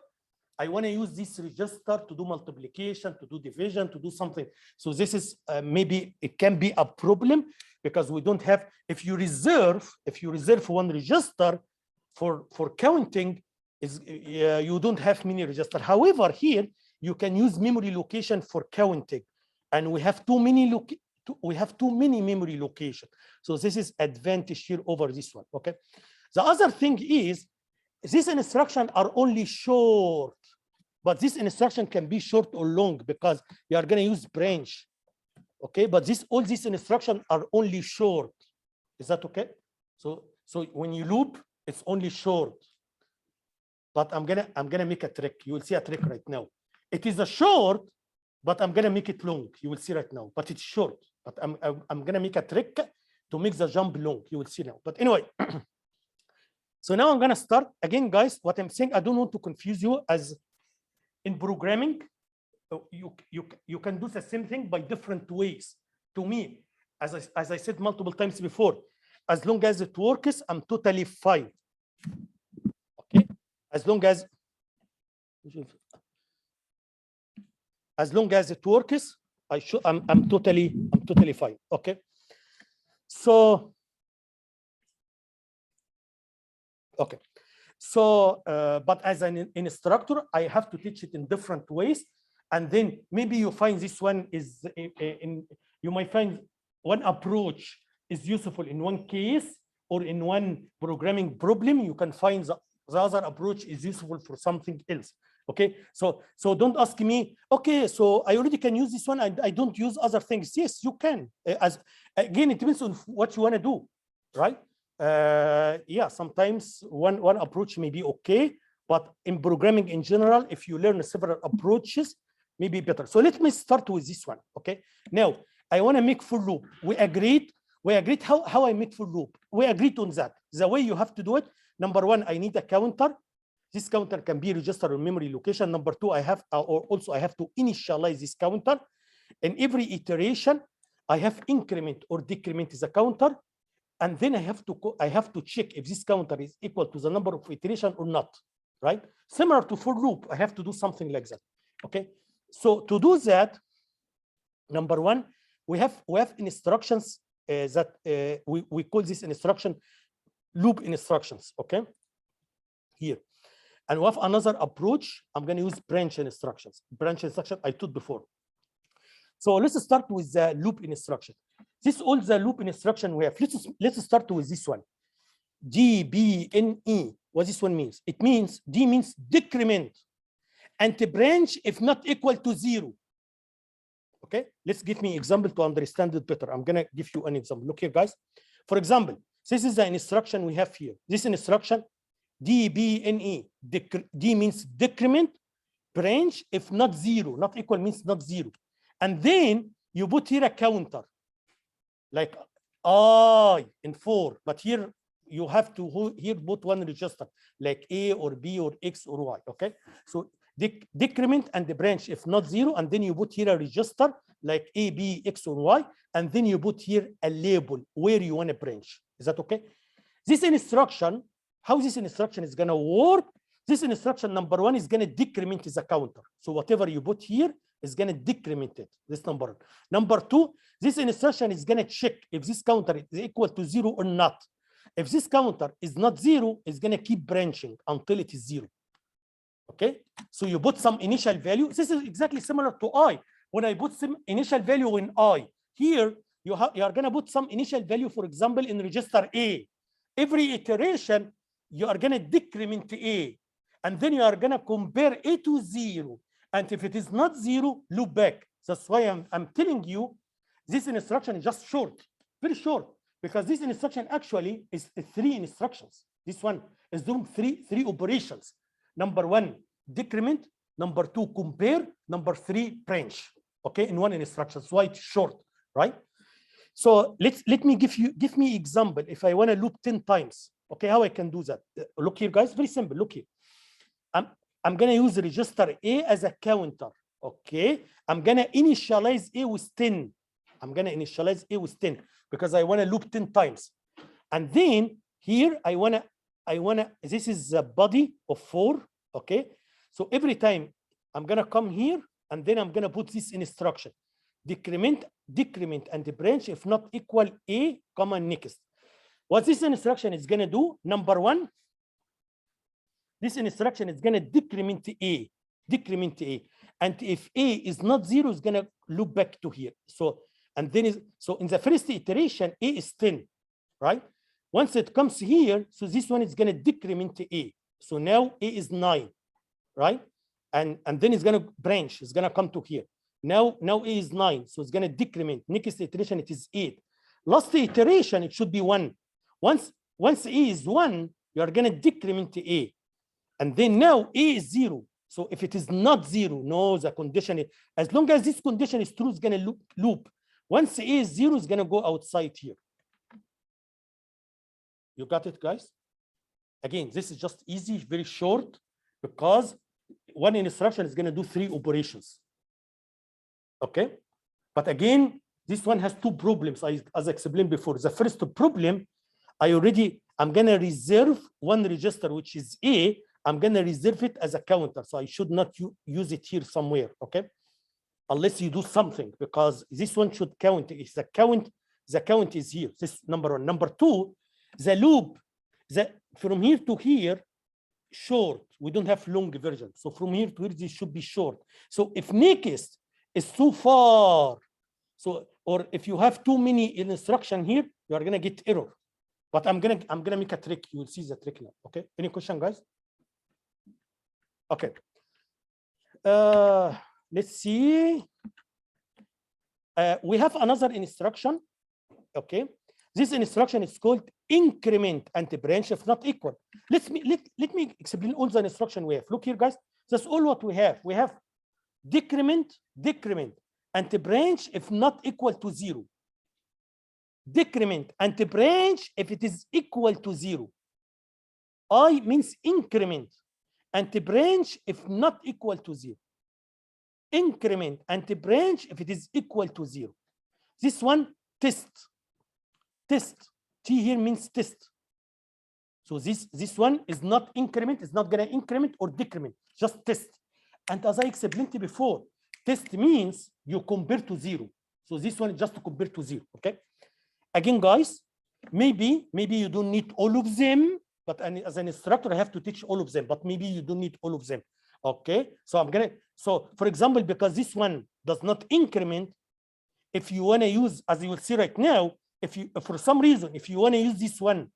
I want to use this register to do multiplication, to do division, to do something. So this is maybe it can be a problem, because we don't have. If you reserve one register for counting, you don't have many registers. However, here you can use memory location for counting, and we have too many memory location. So this is advantage here over this one. Okay. The other thing is, these instructions are only short, but this instruction can be short or long, because you are going to use branch. Okay, but all these instructions are only short. Is that okay? So when you loop, it's only short. But I'm gonna make a trick. You will see a trick right now. It is a short, but I'm gonna make it long. You will see right now. But it's short. But I'm gonna make a trick to make the jump long. You will see now. But anyway, so now I'm gonna start again, guys. What I'm saying, I don't want to confuse you. As in programming, you can do the same thing by different ways. To me, as I said multiple times before, as long as it works, I'm totally fine. Okay, as long as it works, I'm totally fine. Okay, so okay. So, but as an instructor, I have to teach it in different ways. And then maybe you find this one is, you might find one approach is useful in one case or in one programming problem. You can find the other approach is useful for something else. Okay, so don't ask me, okay, so I already can use this one, I don't use other things. Yes, you can. Again, it depends on what you want to do, right? Yeah, sometimes one approach may be okay, but in programming in general, if you learn several approaches, maybe better. So let me start with this one. Okay, now I want to make full loop. We agreed how I make full loop. We agreed on that. The way you have to do it, number one, I need a counter. This counter can be registered on memory location. Number two, I have to initialize this counter. In every iteration, I have increment or decrement as a counter. And then I have to check if this counter is equal to the number of iteration or not, right? Similar to for loop, I have to do something like that. Okay. So to do that, number one, we have instructions that we call this instruction loop instructions. Okay. Here, and we have another approach. I'm going to use branch instructions. Branch instruction I taught before. So let's start with the loop instruction. This is all the loop instruction we have. Let's start with this one. DBNE. What this one means? It means D means decrement and branch if not equal to 0. Okay, let's give me example to understand it better. I'm gonna give you an example. Look here, guys. For example, this is the instruction we have here. This instruction DBNE. D means decrement, branch if not 0. Not equal means not 0. And then you put here a counter, like I in 4, but here you have to here put one register, like A or B or X or Y. Okay, so decrement and the branch if not 0, and then you put here a register like A, B, X, or Y, and then you put here a label where you want to branch. Is that okay? This instruction, how this instruction is going to work, this instruction number 1 is going to decrement the counter. So whatever you put here is going to decrement it. This number 1. Number 2, this instruction is going to check if this counter is equal to 0 or not. If this counter is not 0, it's going to keep branching until it is 0. Okay, so you put some initial value. This is exactly similar to I. When I put some initial value in I, here you are going to put some initial value, for example, in register A. Every iteration, you are going to decrement A, and then you are going to compare A to 0. And if it is not 0, loop back. That's why I'm telling you this instruction is just short, very short, because this instruction actually is 3 instructions. This one is doing three operations. Number 1, decrement. Number 2, compare. Number 3, branch. Okay, in one instruction. That's why it's short, right? So let me give me example. If I want to loop 10 times, okay, how I can do that? Look here, guys. Very simple. Look here. I'm gonna use register A as a counter. Okay, I'm gonna initialize A with 10. I'm gonna initialize A with 10 because I want to loop 10 times. And then here I wanna. This is the body of 4. Okay, so every time I'm gonna come here and then I'm gonna put this instruction: decrement, and the branch if not equal A, comma next. What this instruction is gonna do? Number 1, this instruction is gonna decrement A, and if A is not 0, it's gonna loop back to here. So and then so in the first iteration, A is 10, right? Once it comes here, so this one is gonna decrement A. So now A is 9, right? And then it's gonna branch. It's gonna come to here. Now A is 9, so it's gonna decrement. Next iteration it is 8. Last iteration it should be 1. Once A is 1, you are gonna decrement A, and then now A is 0. So if it is not 0, no, the condition is, as long as this condition is true, it's gonna loop. Once A is 0, it's gonna go outside here. You got it, guys? Again, this is just easy, very short, because one instruction is going to do 3 operations. Okay? But again, this one has 2 problems, as I explained before. The first problem, I'm going to reserve one register, which is A. I'm going to reserve it as a counter. So I should not use it here somewhere. Okay? Unless you do something, because this one should count. If the count is here. This is number 1. Number 2, the loop, from here to here, short. We don't have long version. So from here to here, this should be short. So if next is too far, so or if you have too many instruction here, you are gonna get error. But I'm gonna make a trick. You will see the trick now. Okay. Any question, guys? Okay. Let's see. We have another instruction. Okay. This instruction is called increment and branch if not equal. Let me explain all the instruction we have. Look here, guys. That's all what we have. We have decrement, and branch if not equal to 0. Decrement and branch if it is equal to 0. I means increment, and branch if not equal to 0. Increment and branch if it is equal to 0. This one, test. T here means test. So this one is not increment, it's not gonna increment or decrement, just test. And as I explained before, test means you compare to 0. So this one is just to compare to 0. Okay. Again, guys, maybe you don't need all of them, but as an instructor, I have to teach all of them, but maybe you don't need all of them. Okay. So for example, because this one does not increment, if you want to use, as you will see right now, if for some reason, if you want to use this one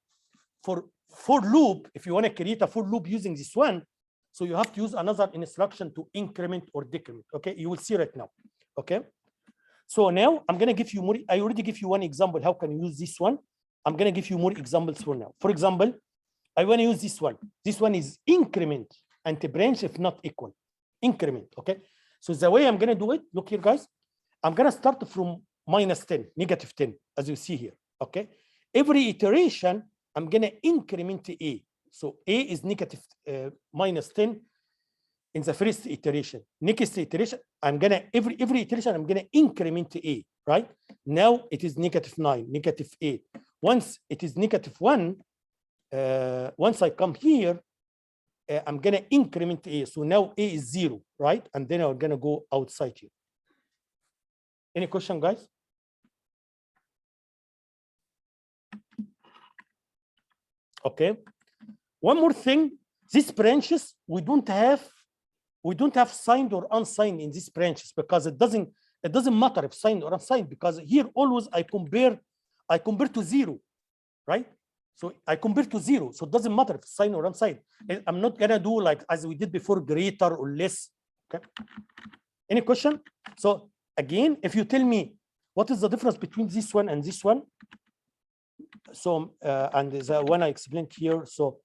for loop, if you want to create a for loop using this one, so you have to use another instruction to increment or decrement. Okay, you will see right now. Okay, so now I'm going to give you more. I already give you one example. How can you use this one? I'm going to give you more examples for now. For example, I want to use this one. This one is increment and branch if not equal. Increment. Okay, so the way I'm going to do it, look here, guys. I'm going to start from -10, -10, as you see here. Okay, every iteration I'm going to increment A. So A is -10. in the first iteration. Next iteration, I'm gonna every iteration I'm gonna increment a, right? Now it is -9, -8. Once it is -1, once I come here, I'm gonna increment a. So now a is 0, right? And then I'm gonna go outside here. Any question, guys? Okay. One more thing, these branches, we don't have signed or unsigned in these branches because it doesn't matter if signed or unsigned, because here always I compare to 0, right? So I compare to 0, so it doesn't matter if it's signed or unsigned. I'm not gonna do like as we did before, greater or less. Okay. Any question? So again, if you tell me what is the difference between this one and this one, so and the one I explained here, so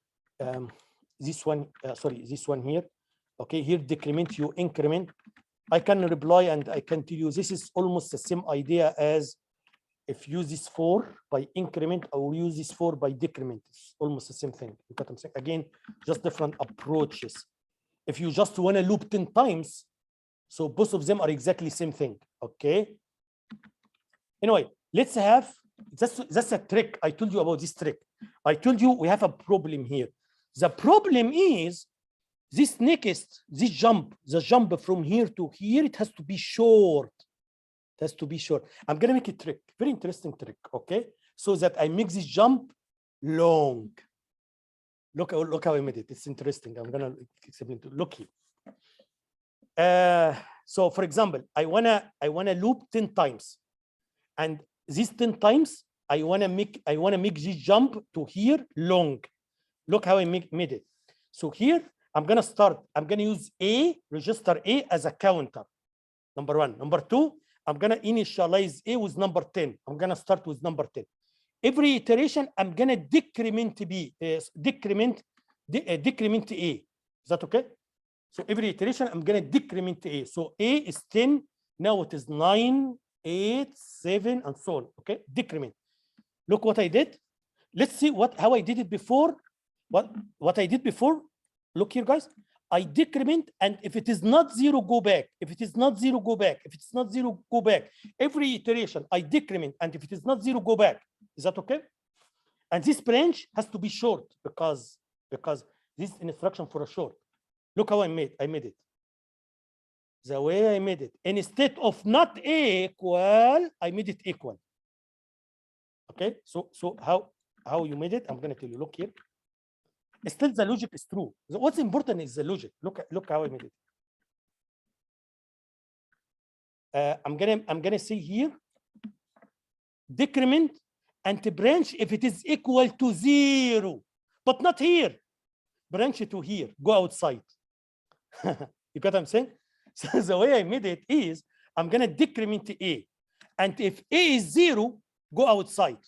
this one, sorry, this one here, okay, here decrement, you increment. I can reply and I can tell you this is almost the same idea as if you use this 4 by increment or use this 4 by decrement. It's almost the same thing. You got what I'm saying? Again, just different approaches. If you just want to loop 10 times, so both of them are exactly the same thing. Okay. Anyway, let's have that's a trick. I told you about this trick. I told you we have a problem here. The problem is this jump, the jump from here to here, it has to be short. It has to be short. I'm gonna make a trick, very interesting trick, okay? So that I make this jump long. Look how I made it. It's interesting. I'm gonna explain to look here. So for example, I wanna loop 10 times, and these 10 times I wanna make this jump to here long. Look how I made it. So here I'm gonna start. I'm gonna use register A as a counter. Number 1. Number 2, I'm gonna initialize A with number 10. I'm gonna start with number 10. Every iteration, I'm gonna decrement B, decrement A. Is that okay? So every iteration, I'm gonna decrement A. So A is 10. Now it is 9, 8, 7, and so on. Okay, decrement. Look what I did. Let's see how I did it before. What I did before. Look here, guys. I decrement, and if it is not 0, go back. If it is not 0, go back. If it's not 0, go back. Every iteration, I decrement, and if it is not 0, go back. Is that okay? And this branch has to be short because this instruction for a short. Look how I made it. The way I made it, instead of not equal, I made it equal. Okay, so how you made it? I'm gonna tell you. Look here. Still the logic is true. What's important is the logic. Look how I made it. I'm gonna say here, decrement and branch if it is equal to 0, but not here. Branch to here, go outside. You got what I'm saying? So the way I made it is I'm gonna decrement A, and if A is 0, go outside.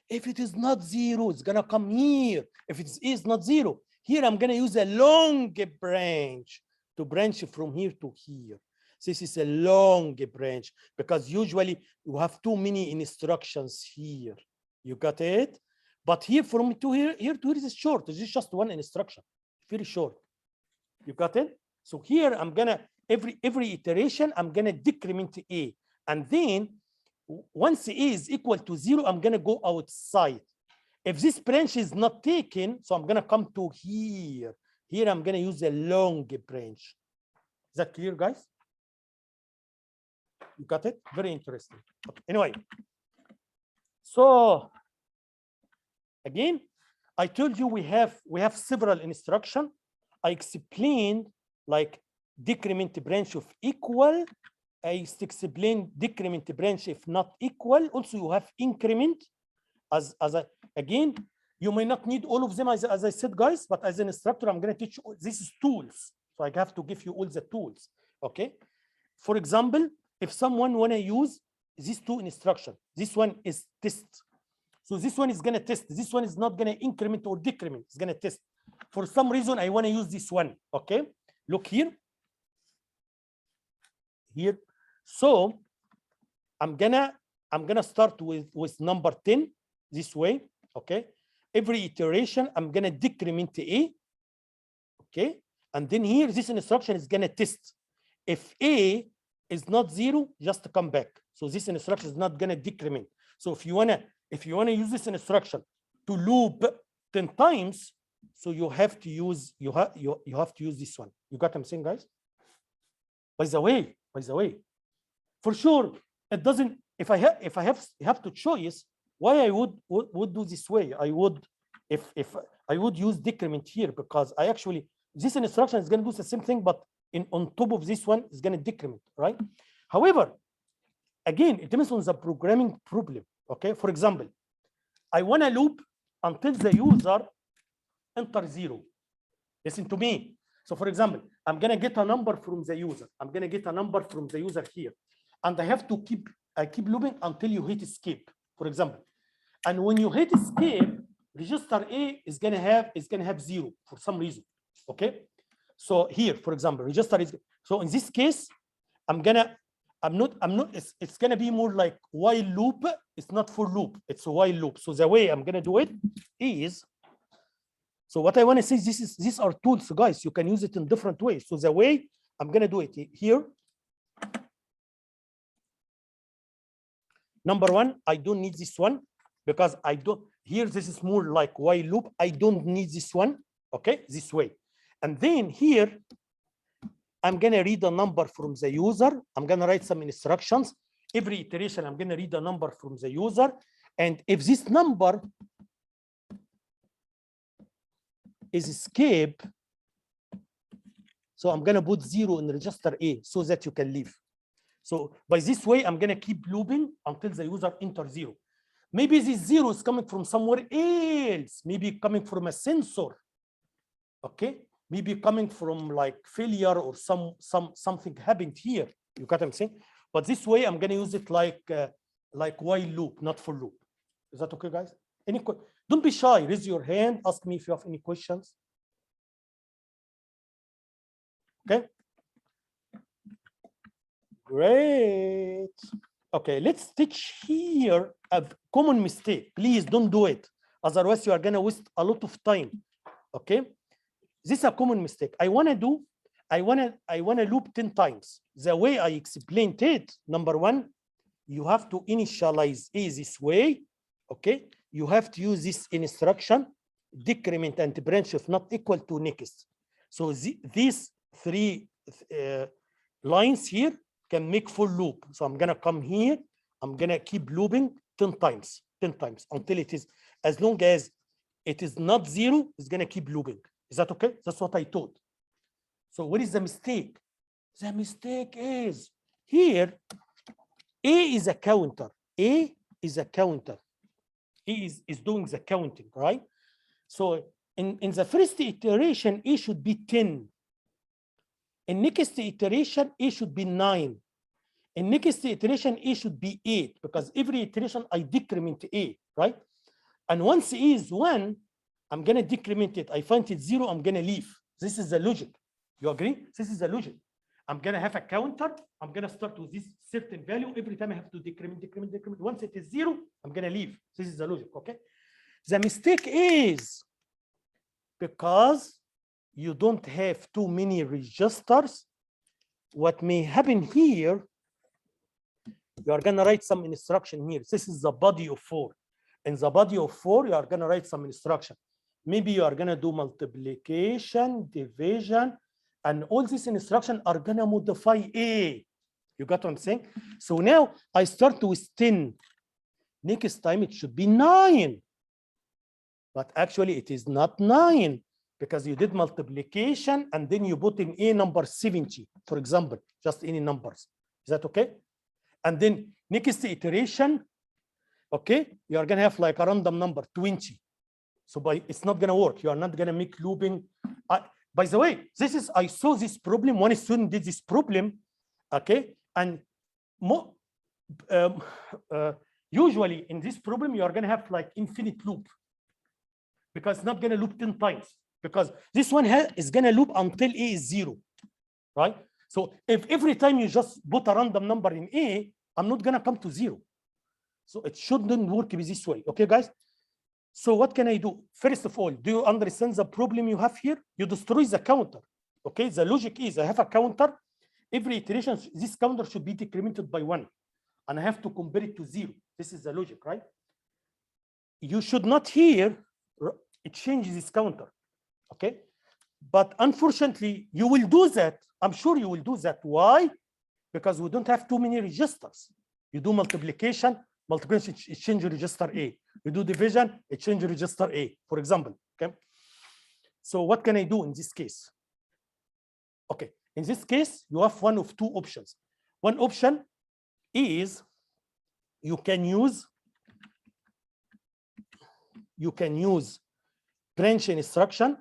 If it is not 0, it's gonna come here. If it is not 0, here I'm gonna use a long branch to branch from here to here. This is a long branch because usually you have too many instructions here. You got it? But here from to here to here is short. This is just one instruction, very short. You got it? So here I'm gonna every iteration I'm gonna decrement A, and then once A is equal to 0, I'm gonna go outside. If this branch is not taken, so I'm gonna come to here. Here I'm gonna use a long branch. Is that clear, guys? You got it? Very interesting. Okay. Anyway, so again, I told you we have several instructions. I explained like decrement branch of equal. I explained decrement branch if not equal. Also, you have increment again. You may not need all of them as I said, guys, but as an instructor, I'm going to teach you these tools. So I have to give you all the tools. Okay. For example, if someone want to use these two instructions, this one is test. So this one is going to test. This one is not going to increment or decrement. It's going to test. For some reason, I want to use this one. Okay. Look here. Here. So I'm gonna start with number 10 this way. Okay. Every iteration, I'm gonna decrement A. Okay. And then here, this instruction is gonna test. If A is not 0, just come back. So this instruction is not gonna decrement. So if you wanna use this instruction to loop 10 times, so you have to use you have to use this one. You got what I'm saying, guys? By the way, for sure, it doesn't. If I have to choose, why I would do this way? I would I would use decrement here, because I actually, this instruction is going to do the same thing, but on top of this one is going to decrement, right? However, again, it depends on the programming problem. Okay, for example, I want to loop until the user enter 0. Listen to me. So for example, I'm going to get a number from the user. I'm going to get a number from the user here. And I have to keep looping until you hit escape, for example. And when you hit escape, register A is going to have 0 for some reason. Okay. So here, for example, register is, so in this case, I'm not, it's going to be more like while loop. It's not for loop, it's a while loop. So the way I'm going to do it is, so what I want to say, these are tools, guys. You can use it in different ways. So the way I'm going to do it here, number one, I don't need this one because I don't, here, this is more like while loop. I don't need this one, okay, this way. And then here, I'm going to read a number from the user. I'm going to write some instructions. Every iteration, I'm going to read a number from the user. And if this number is escape, so I'm going to put 0 in register A so that you can leave. So by this way, I'm going to keep looping until the user enters 0. Maybe this 0 is coming from somewhere else, maybe coming from a sensor, okay? Maybe coming from like failure or something happened here. You got what I'm saying? But this way, I'm going to use it like while loop, not for loop. Is that okay, guys? Don't be shy. Raise your hand. Ask me if you have any questions. Okay. Great. Okay, let's teach here a common mistake. Please don't do it. Otherwise, you are going to waste a lot of time. Okay. This is a common mistake. I want to loop 10 times. The way I explained it, number one, you have to initialize A this way. Okay. You have to use this instruction, decrement and branch if not equal to next. So these 3 lines here can make full loop. So I'm going to come here. I'm going to keep looping 10 times until it is, as long as it is not 0, it's going to keep looping. Is that okay? That's what I thought. So what is the mistake? The mistake is here, A is a counter. A is a counter. A is doing the counting, right? So in the first iteration, A should be 10. In next iteration, A should be 9. In next iteration, A should be 8, because every iteration I decrement A, right? And once A is 1, I'm going to decrement it. I find it 0, I'm going to leave. This is the logic. You agree? This is the logic. I'm going to have a counter. I'm going to start with this certain value. Every time I have to decrement. Once it is 0, I'm going to leave. This is the logic, okay? The mistake is because you don't have too many registers. What may happen here, you are going to write some instruction here. This is the body of 4. In the body of 4, you are going to write some instruction. Maybe you are going to do multiplication, division, and all these instructions are going to modify A. You got what I'm saying? So now I start with 10. Next time it should be 9. But actually it is not 9 because you did multiplication and then you put in A number 70, for example, just any numbers. Is that okay? And then next iteration, okay, you are going to have like a random number, 20. So it's not going to work. You are not going to make looping. By the way, I saw this problem. One student did this problem, okay? And usually in this problem, you are going to have like infinite loop because it's not going to loop 10 times because this one is going to loop until A is 0, right? So if every time you just put a random number in A, I'm not going to come to 0. So it shouldn't work this way, okay, guys? So what can I do? First of all, do you understand the problem you have here? You destroy the counter. Okay, the logic is I have a counter. Every iteration, this counter should be decremented by 1. And I have to compare it to 0. This is the logic, right? You should not here change this counter. Okay? But unfortunately, you will do that. I'm sure you will do that. Why? Because we don't have too many registers. You do multiplication, it change register A. You do division, it change register A, for example. Okay. So what can I do in this case? Okay. In this case, you have one of two options. One option is you can use branch instruction.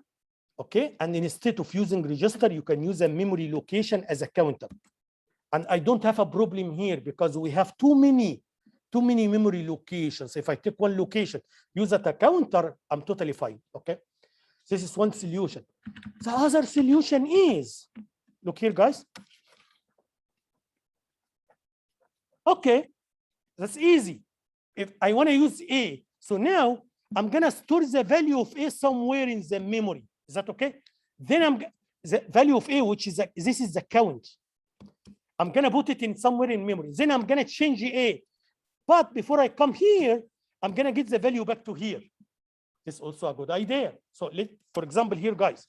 Okay, and instead of using register, you can use a memory location as a counter. And I don't have a problem here because we have too many memory locations. If I take one location, use it a counter, I'm totally fine. Okay, this is one solution. The other solution is, look here, guys. Okay, that's easy. If I want to use A, so now I'm gonna store the value of A somewhere in the memory. Is that okay? Then the value of A, which is this is the count. I'm gonna put it in somewhere in memory. Then I'm gonna change A. But before I come here, I'm gonna get the value back to here. This is also a good idea. So for example, here, guys.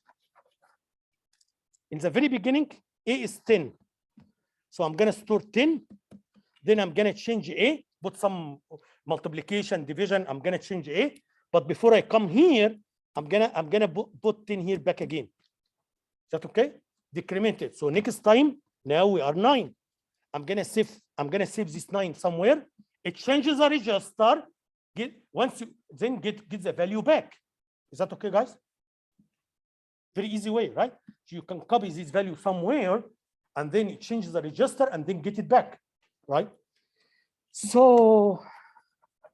In the very beginning, A is 10. So I'm gonna store 10. Then I'm gonna change A, put some multiplication, division. I'm gonna change A. But before I come here, I'm gonna put 10 here back again. Is that okay? Decrement it. So next time, now we are 9. I'm gonna save this 9 somewhere. It changes the register. Get the value back. Is that okay, guys? Very easy way, right? So you can copy this value somewhere, and then it changes the register, and then get it back, right? So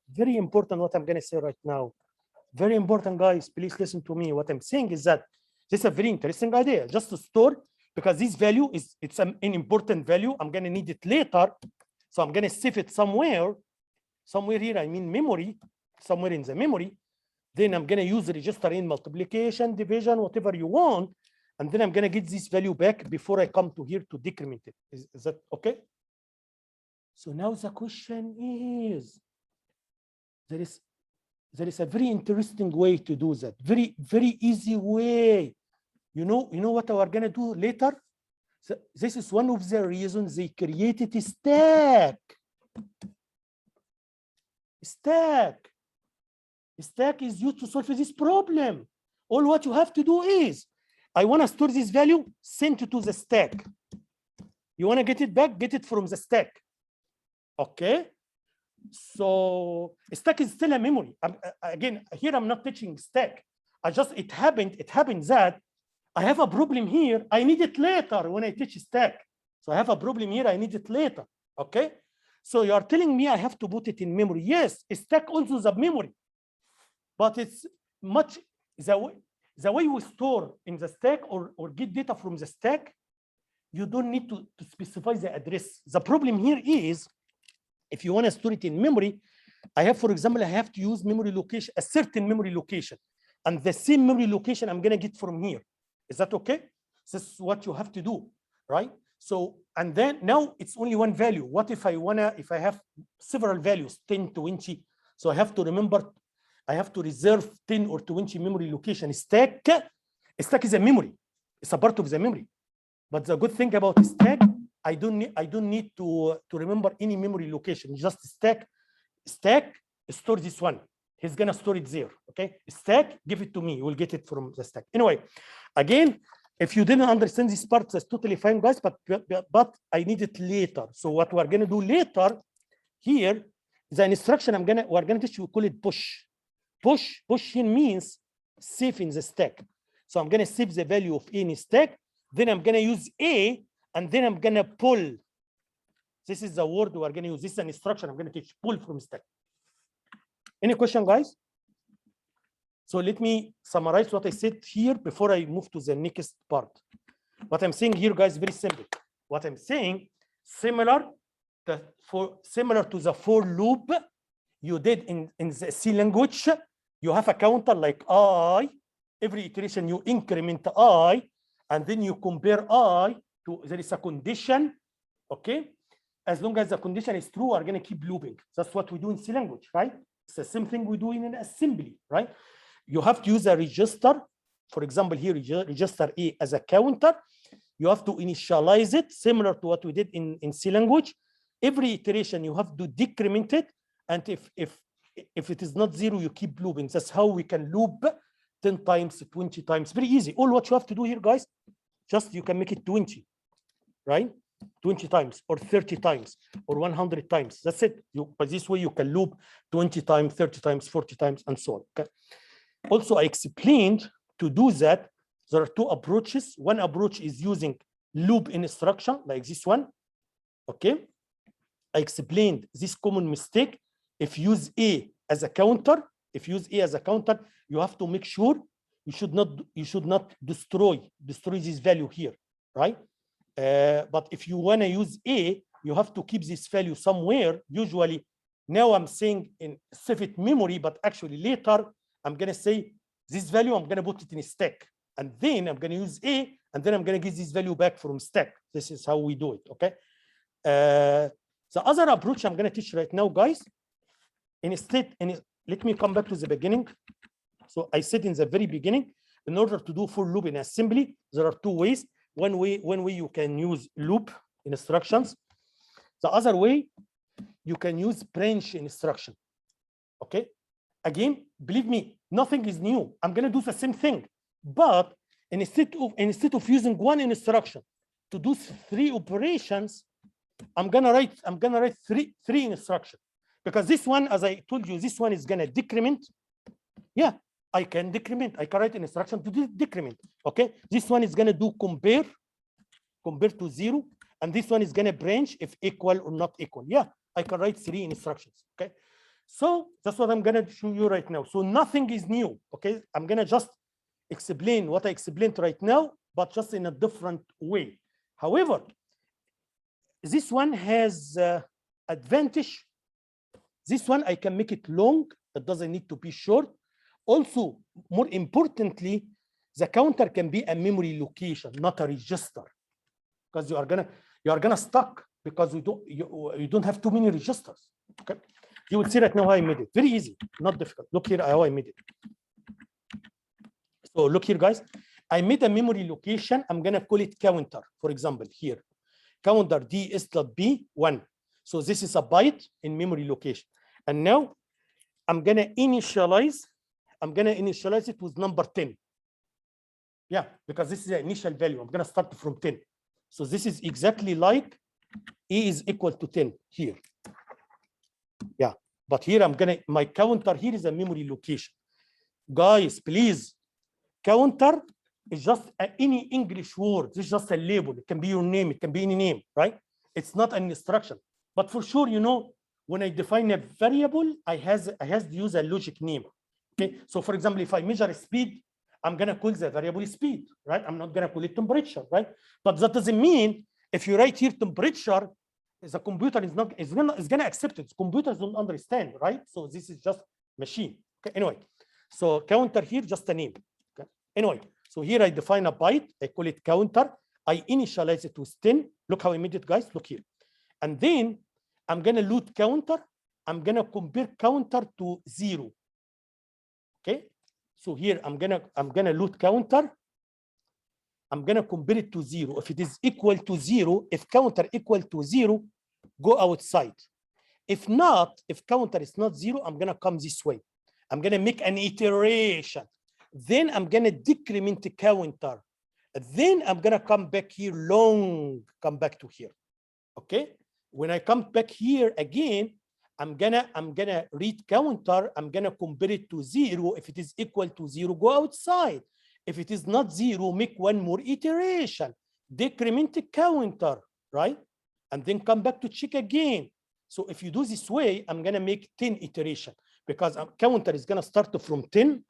very important what I'm gonna say right now. Very important, guys. Please listen to me. What I'm saying is that this is a very interesting idea. Just to store, because this value it's an important value. I'm gonna need it later, so I'm gonna save it somewhere. Somewhere here, I mean memory. Somewhere in the memory. Then I'm gonna use the register in multiplication, division, whatever you want, and then I'm gonna get this value back before I come to here to decrement it. Is that okay? So now the question is, there is a very interesting way to do that. Very easy way. You know what we're gonna do later? So this is one of the reasons they created a stack. Stack is used to solve this problem. All what you have to do is, I want to store this value, send it to the stack. You want to get it back, get it from the stack. Okay. So stack is still a memory. Again, here I'm not touching stack. It happened that I have a problem here. I need it later when I touch stack. So I have a problem here. I need it later. Okay. So you are telling me I have to put it in memory. Yes, stack also is a memory, but it's much the way we store in the stack or get data from the stack. You don't need to specify the address. The problem here is, if you want to store it in memory, for example, I have to use memory location, a certain memory location, and the same memory location I'm gonna get from here. Is that okay? This is what you have to do, right? So, and then now it's only one value. What if I have several values, 10, 20? So I have to remember, I have to reserve 10 or 20 memory location. Stack is a memory. It's a part of the memory. But the good thing about stack, I don't need to remember any memory location. Just stack, store this one. He's gonna store it there. Okay, stack, give it to me. You will get it from the stack. Anyway, again, if you didn't understand this part, that's totally fine, guys. But I need it later. So what we're gonna do later here, the instruction we're gonna teach you, call it push. Push here means save in the stack. So I'm gonna save the value of A in stack. Then I'm gonna use A, and then I'm gonna pull. This is the word we're gonna use. This is an instruction I'm gonna teach. Pull from stack. Any question, guys? So let me summarize what I said here before I move to the next part. What I'm saying here, guys, very simple. What I'm saying, similar to the for loop you did in the C language. You have a counter like I. Every iteration you increment I, and then you compare I to, there is a condition, okay? As long as the condition is true, we're going to keep looping. That's what we do in C language, right? It's the same thing we do in an assembly, right? You have to use a register. For example, here, register A as a counter. You have to initialize it, similar to what we did in C language. Every iteration, you have to decrement it. And if it is not 0, you keep looping. That's how we can loop 10 times, 20 times. Very easy. All what you have to do here, guys, just you can make it 20, right? 20 times or 30 times or 100 times. That's it. But this way you can loop 20 times, 30 times, 40 times, and so on. Okay. Also, I explained to do that, there are two approaches. One approach is using loop instruction like this one. Okay. I explained this common mistake. If you use A as a counter, you have to make sure you should not destroy this value here, right? But if you want to use A, you have to keep this value somewhere. Usually, now I'm saying in specific memory, but actually later I'm going to say this value, I'm going to put it in a stack. And then I'm going to use A, and then I'm going to give this value back from stack. This is how we do it, okay? The other approach I'm going to teach right now, guys, let me come back to the beginning. So I said in the very beginning, in order to do for loop in assembly, there are two ways. One way you can use loop instructions. The other way, you can use branch instruction. Okay. Again, believe me, nothing is new. I'm going to do the same thing, but instead of using one instruction to do 3 operations, I'm gonna write 3 instructions, because this one, as I told you, this one is gonna decrement. Yeah, I can decrement. I can write an instruction to decrement. Okay, this one is gonna do compare to 0, and this one is gonna branch if equal or not equal. Yeah, I can write 3 instructions. Okay, so that's what I'm gonna show you right now. So nothing is new. Okay, I'm gonna just explain what I explained right now, but just in a different way. However, this one has advantage. This one I can make it long. It doesn't need to be short. Also, more importantly, the counter can be a memory location, not a register, because you are gonna stuck because you don't have too many registers. Okay, you will see right now how I made it. Very easy, not difficult. Look here how I made it. So look here, guys. I made a memory location. I'm gonna call it counter. For example, here, counter D_B 1. So this is a byte in memory location. And now I'm gonna initialize it with number 10. Yeah, because this is the initial value. I'm gonna start from 10. So this is exactly like A is equal to 10 here. Yeah, but here my counter here is a memory location. Guys, please, counter is just any English word. It's just a label. It can be your name. It can be any name, right? It's not an instruction. But for sure, you know, when I define a variable, I has to use a logic name. Okay. So for example, if I measure speed, I'm gonna call the variable speed, right? I'm not gonna call it temperature, right? But that doesn't mean if you write here temperature, the computer is gonna accept it. Computers don't understand, right? So this is just machine. Okay. Anyway, so counter here just a name. Okay. Anyway, so here I define a byte. I call it counter. I initialize it with 10. Look how I made it, guys. Look here. And then I'm gonna load counter. I'm gonna compare counter to 0. Okay. So here I'm gonna load counter. I'm gonna compare it to 0. If it is equal to 0, if counter equal to 0, go outside. If not, if counter is not 0, I'm gonna come this way. I'm gonna make an iteration. Then I'm gonna decrement the counter. Then I'm gonna come back here come back to here. Okay. When I come back here again, I'm gonna read counter. I'm gonna compare it to 0. If it is equal to 0, go outside. If it is not 0, make one more iteration. Decrement the counter, right? And then come back to check again. So if you do this way, I'm gonna make 10 iteration, because counter is gonna start from 10,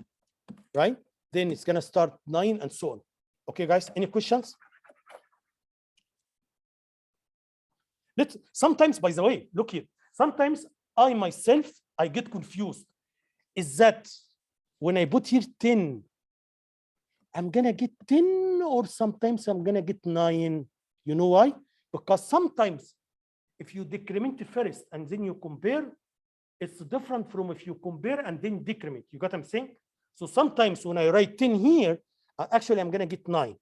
right? Then it's gonna start 9 and so on. Okay, guys, any questions? Sometimes, by the way, look here. Sometimes I myself, I get confused. Is that when I put here 10, I'm gonna get 10 or sometimes I'm gonna get 9. You know why? Because sometimes if you decrement first and then you compare, it's different from if you compare and then decrement. You got what I'm saying? So sometimes when I write 10 here, actually I'm gonna get 9.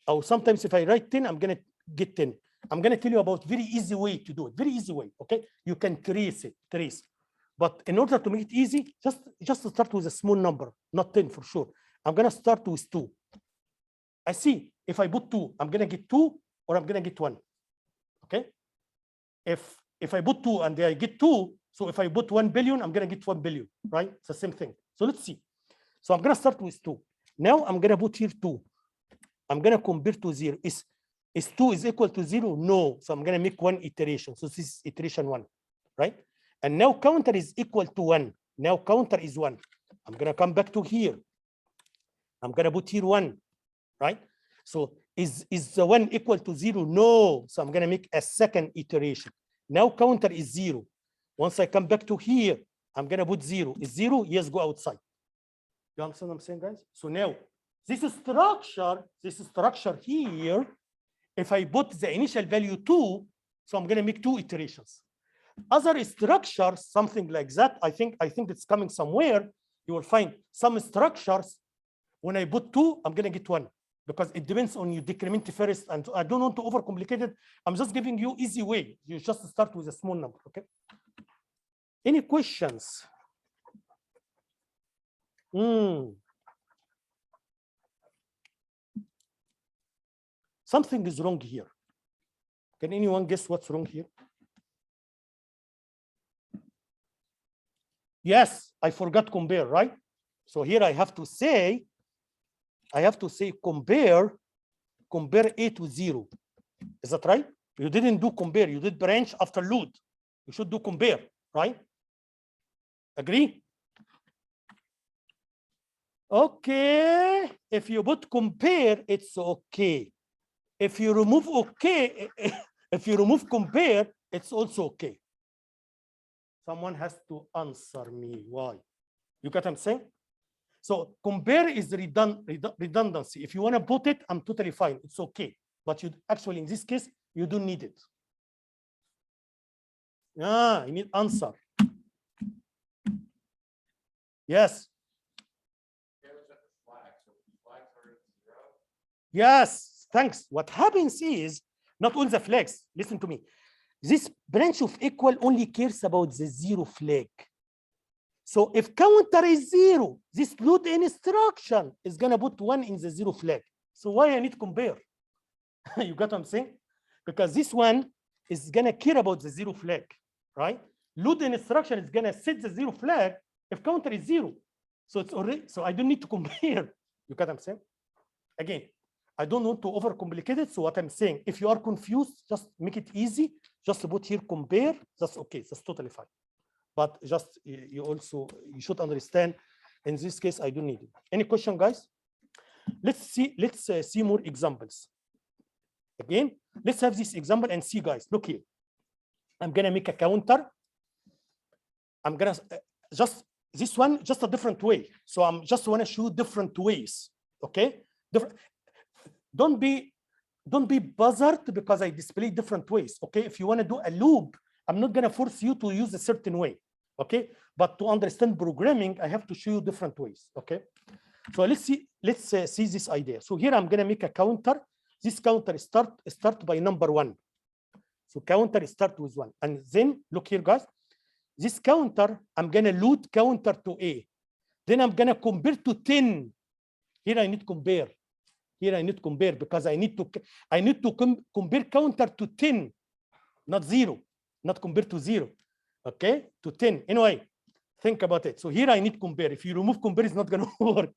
Or sometimes if I write 10, I'm gonna get 10. I'm gonna tell you about very easy way to do it. Very easy way, okay? You can trace it, trace. But in order to make it easy, just start with a small number, not 10 for sure. I'm gonna start with 2. I see if I put 2, I'm gonna get 2 or I'm gonna get 1. Okay? If I put 2 and I get 2, so if I put 1 billion, I'm gonna get 1 billion, right? It's the same thing. So let's see. So I'm gonna start with 2. Now I'm gonna put here 2. I'm gonna compare to 0. Is 2 is equal to 0? No. So I'm gonna make 1 iteration. So this is iteration 1, right? And now counter is equal to 1. Now counter is 1. I'm gonna come back to here. I'm gonna put here 1, right? So is the 1 equal to 0? No. So I'm gonna make a second iteration. Now counter is 0. Once I come back to here, I'm gonna put 0. Is 0? Yes, go outside. You understand what I'm saying, guys? So now this structure here, if I put the initial value 2, so I'm gonna make 2 iterations. Other structures, something like that, I think it's coming somewhere. You will find some structures. When I put 2, I'm gonna get 1 because it depends on you decrement first. And I don't want to overcomplicate it. I'm just giving you easy way. You just start with a small number, okay? Any questions? Something is wrong here. Can anyone guess what's wrong here? Yes, I forgot compare, right? So here I have to say compare A to 0. Is that right? You didn't do compare, you did branch after load. You should do compare, right? Agree? Okay. If you put compare, it's okay. If you remove okay, if you remove compare, it's also okay. Someone has to answer me why. You get what I'm saying? So compare is redundancy. If you want to put it, I'm totally fine. It's okay. But you actually, in this case, you don't need it. You need answer. Yes. Yes, thanks. What happens is, not all the flags, listen to me. This branch of equal only cares about the 0 flag. So if counter is 0, this load instruction is gonna put 1 in the 0 flag. So why I need compare? You got what I'm saying? Because this one is gonna care about the 0 flag, right? Load instruction is gonna set the 0 flag if counter is 0. So it's already, so I don't need to compare. You got what I'm saying? Again, I don't want to overcomplicate it. So what I'm saying, if you are confused, just make it easy. Just put here compare. That's okay. That's totally fine. But just you should understand. In this case, I don't need it. Any question, guys? Let's see more examples. Again, let's have this example and see, guys. Look here. I'm gonna make a counter. I'm gonna just this one just a different way. So I'm just want to show different ways. Okay. Don't be bothered because I display different ways. Okay. If you want to do a loop, I'm not gonna force you to use a certain way. Okay. But to understand programming, I have to show you different ways. Okay. So let's see this idea. So here I'm gonna make a counter. This counter start by number 1. So counter start with 1. And then look here, guys. This counter, I'm gonna load counter to A. Then I'm gonna compare to 10. Here I need compare. Here I need compare because I need to compare counter to 10, not 0, not compare to 0. Okay, to 10. Anyway, think about it. So here I need compare. If you remove compare, it's not gonna work.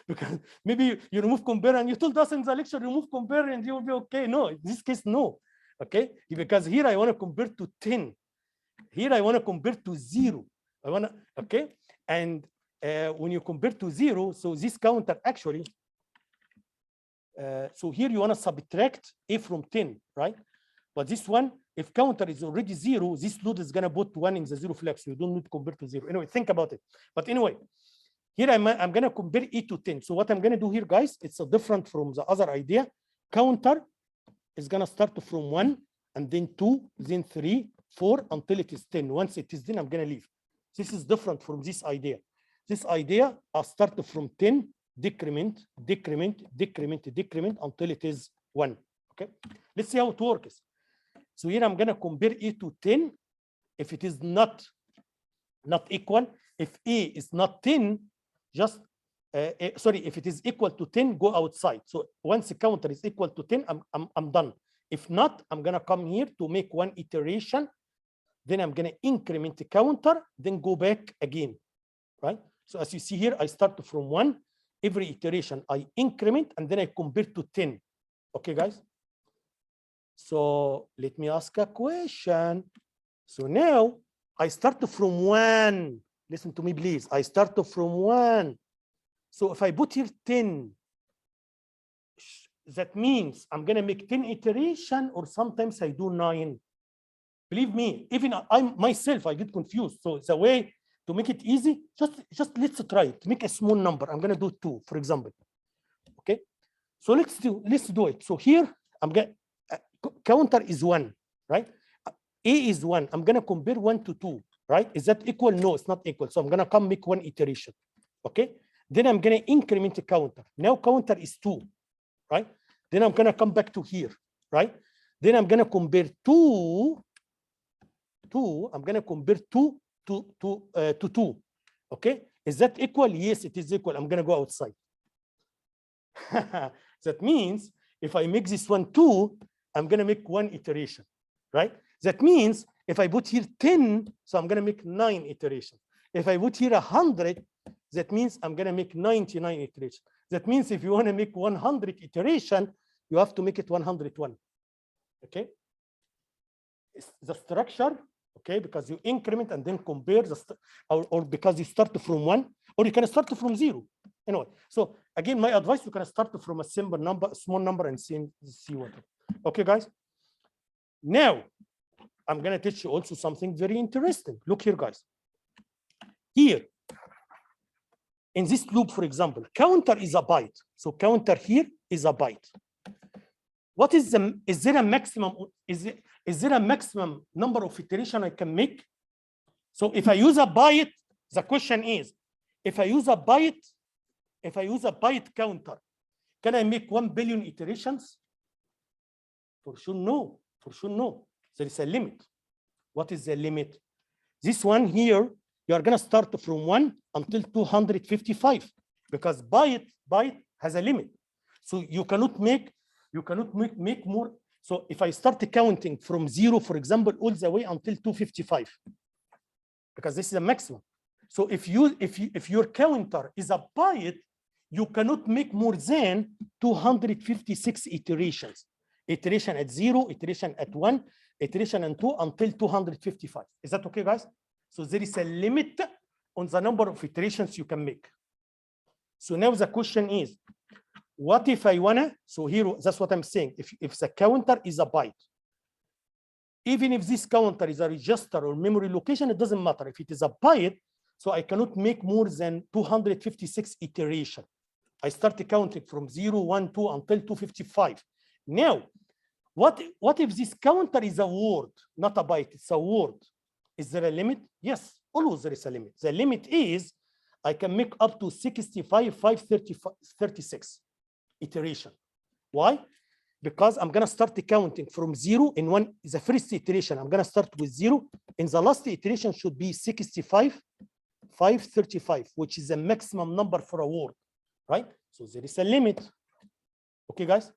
Because maybe you remove compare and you told us in the lecture remove compare and you will be okay. No, in this case, no. Okay, because here I want to compare to 10. Here I want to compare to 0. I want to, okay, and when you compare to 0, so this counter actually, so here you want to subtract A from 10, right? But this one, if counter is already 0, this load is going to put 1 in the 0 flag, so you don't need to compare to 0. Anyway, think about it. But anyway, Here I'm going to compare E to 10. So what I'm going to do here, guys, it's a different from the other idea. Counter is going to start from 1 and then 2, then 3, 4 until it is 10. Once it is 10, I'm going to leave. This is different from this idea. This idea, I'll start from 10, decrement, decrement, decrement, decrement until it is 1. Okay, let's see how it works. So here I'm going to compare E to 10. If it is not equal, if E is not 10, just if it is equal to 10, go outside. So once the counter is equal to 10, I'm done. If not, I'm going to come here to make one iteration. Then I'm going to increment the counter, then go back again, right? So as you see here, I start from 1. Every iteration, I increment, and then I compare to 10. Okay, guys? So let me ask a question. So now I start from 1. Listen to me, please. I start from 1. So if I put here 10, that means I'm going to make 10 iteration, or sometimes I do 9. Believe me, even I myself, I get confused. So it's a way to make it easy. Just let's try it. Make a small number. I'm going to do 2, for example. Okay. So let's do it. So here I'm going counter is 1, right? A is 1. I'm going to compare 1 to 2, right? Is that equal? No, it's not equal. So I'm going to come make one iteration. Okay. Then I'm going to increment the counter. Now counter is 2, right? Then I'm going to come back to here, right? Then I'm going to compare 2. I'm going to compare 2 to 2. Okay. Is that equal? Yes, it is equal. I'm going to go outside. That means if I make this one 2, I'm going to make one iteration, right? That means if I put here 10, so I'm going to make 9 iterations. If I put here 100, that means I'm going to make 99 iterations. That means if you want to make 100 iteration, you have to make it 101. Okay. It's the structure, okay, because you increment and then compare or because you start from 1, or you can start from 0. Anyway, so again, my advice, you can start from a simple number, a small number, and see what. Okay, guys. Now, I'm going to teach you also something very interesting. Look here, guys. Here, in this loop, for example, counter is a byte. So counter here is a byte. What is there a maximum? Is there a maximum number of iteration I can make? So if I use a byte, the question is, if I use a byte counter, can I make 1 billion iterations? For sure, no. For sure, no. There is a limit. What is the limit? This one here, you are going to start from 1 until 255, because byte has a limit. So you cannot make more. So if I start counting from 0, for example, all the way until 255, because this is a maximum. So if your counter is a byte, you cannot make more than 256 iterations. Iteration at 0, iteration at 1, iteration at 2 until 255. Is that okay, guys? So there is a limit on the number of iterations you can make. So now the question is, what if I wanna, so here, that's what I'm saying. If the counter is a byte, even if this counter is a register or memory location, it doesn't matter. If it is a byte, so I cannot make more than 256 iterations. I start counting from 0, 1, 2 until 255. Now, what if this counter is a word, not a byte, it's a word? Is there a limit? Yes, always there is a limit. The limit is I can make up to 65,536 iteration. Why? Because I'm going to start counting from 0 in the first iteration. I'm going to start with 0. In the last iteration should be 65,535, which is the maximum number for a word, right? So there is a limit. Okay, guys?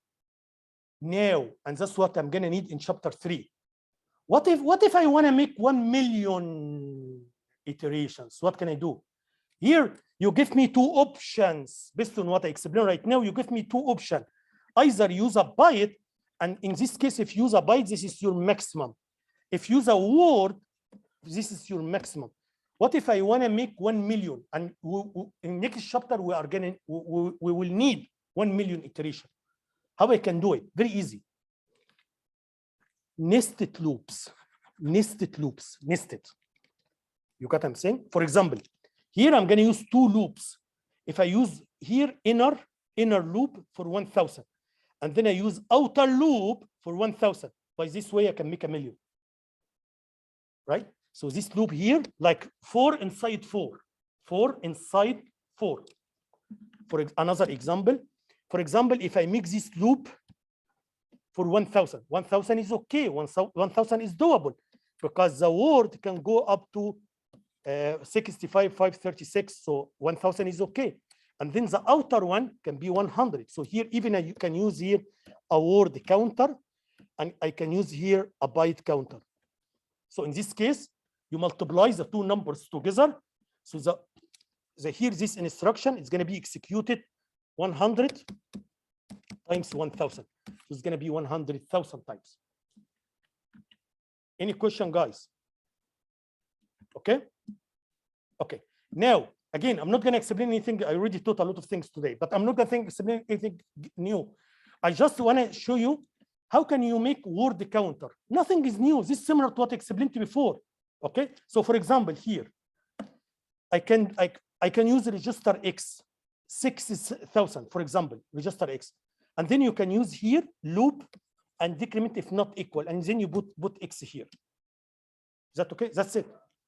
Now, and that's what I'm going to need in chapter 3. What if I want to make 1 million iterations? What can I do? Here, you give me 2 options based on what I explained right now. You give me 2 options. Either use a byte, and in this case, if you use a byte, this is your maximum. If you use a word, this is your maximum. What if I want to make 1 million? And in next chapter, we will need 1 million iteration. How I can do it? Very easy. Nested loops. Nested. You got what I'm saying? For example, here I'm going to use 2 loops. if I use here inner loop for 1,000, and then I use outer loop for 1,000, by this way I can make 1,000,000, right? So this loop here, like 4 inside 4, 4 inside 4. For another example, for example, if I make this loop for 1,000, 1,000 is okay, 1,000 is doable, because the word can go up to 65,536, so 1,000 is okay. And then the outer one can be 100. So here, even you can use here a word counter, and I can use here a byte counter. So in this case, you multiply the two numbers together. So here, this instruction is going to be executed 100 times 1,000. So it's going to be 100,000 times. Any question, guys? Okay. Okay. Now, again, I'm not going to explain anything. I already taught a lot of things today, but I'm not going to explain anything new. I just want to show you how can you make word counter. Nothing is new. This is similar to what I explained before. Okay. So, for example, here, I can use register X 6,000, for example, register X, and then you can use here loop and decrement if not equal, and then you put X here. Is that okay? That's it.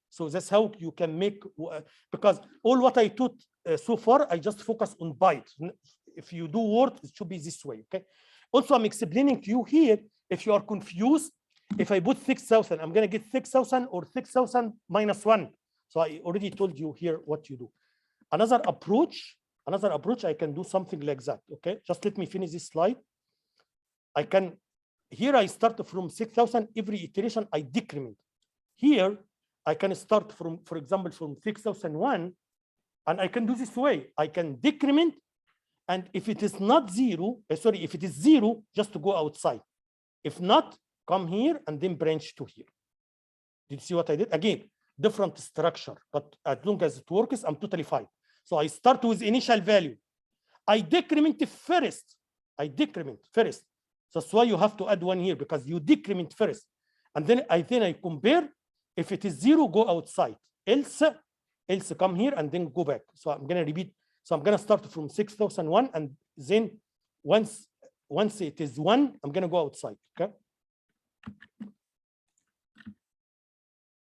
So that's how you can make, because all what I taught so far, I just focus on byte. If you do word, it should be this way, okay? Also, I'm explaining to you here, if you are confused, if I put 6,000, I'm gonna get 6,000 or 6,000 minus 1. So I already told you here what you do. Another approach, I can do something like that, okay? Just let me finish this slide. Here I start from 6,000, every iteration I decrement. Here, I can start from, for example, from 6,001, and I can do this way. I can decrement, and if it is not zero, if it is zero, just to go outside. If not, come here and then branch to here. Did you see what I did? Again, different structure, but as long as it works, I'm totally fine. So I start with initial value. I decrement first. That's why you have to add one here, because you decrement first. And then I compare. If it is zero, go outside. Else come here and then go back. So I'm going to repeat. So I'm going to start from 6,001, and then once it is 1, I'm going to go outside. Okay.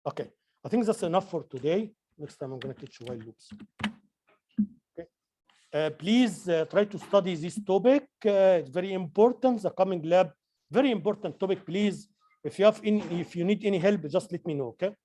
Okay. I think that's enough for today. Next time I'm going to teach while loops. Okay. Please try to study this topic. It's very important. The coming lab, very important topic. Please, if you need any help, just let me know. Okay.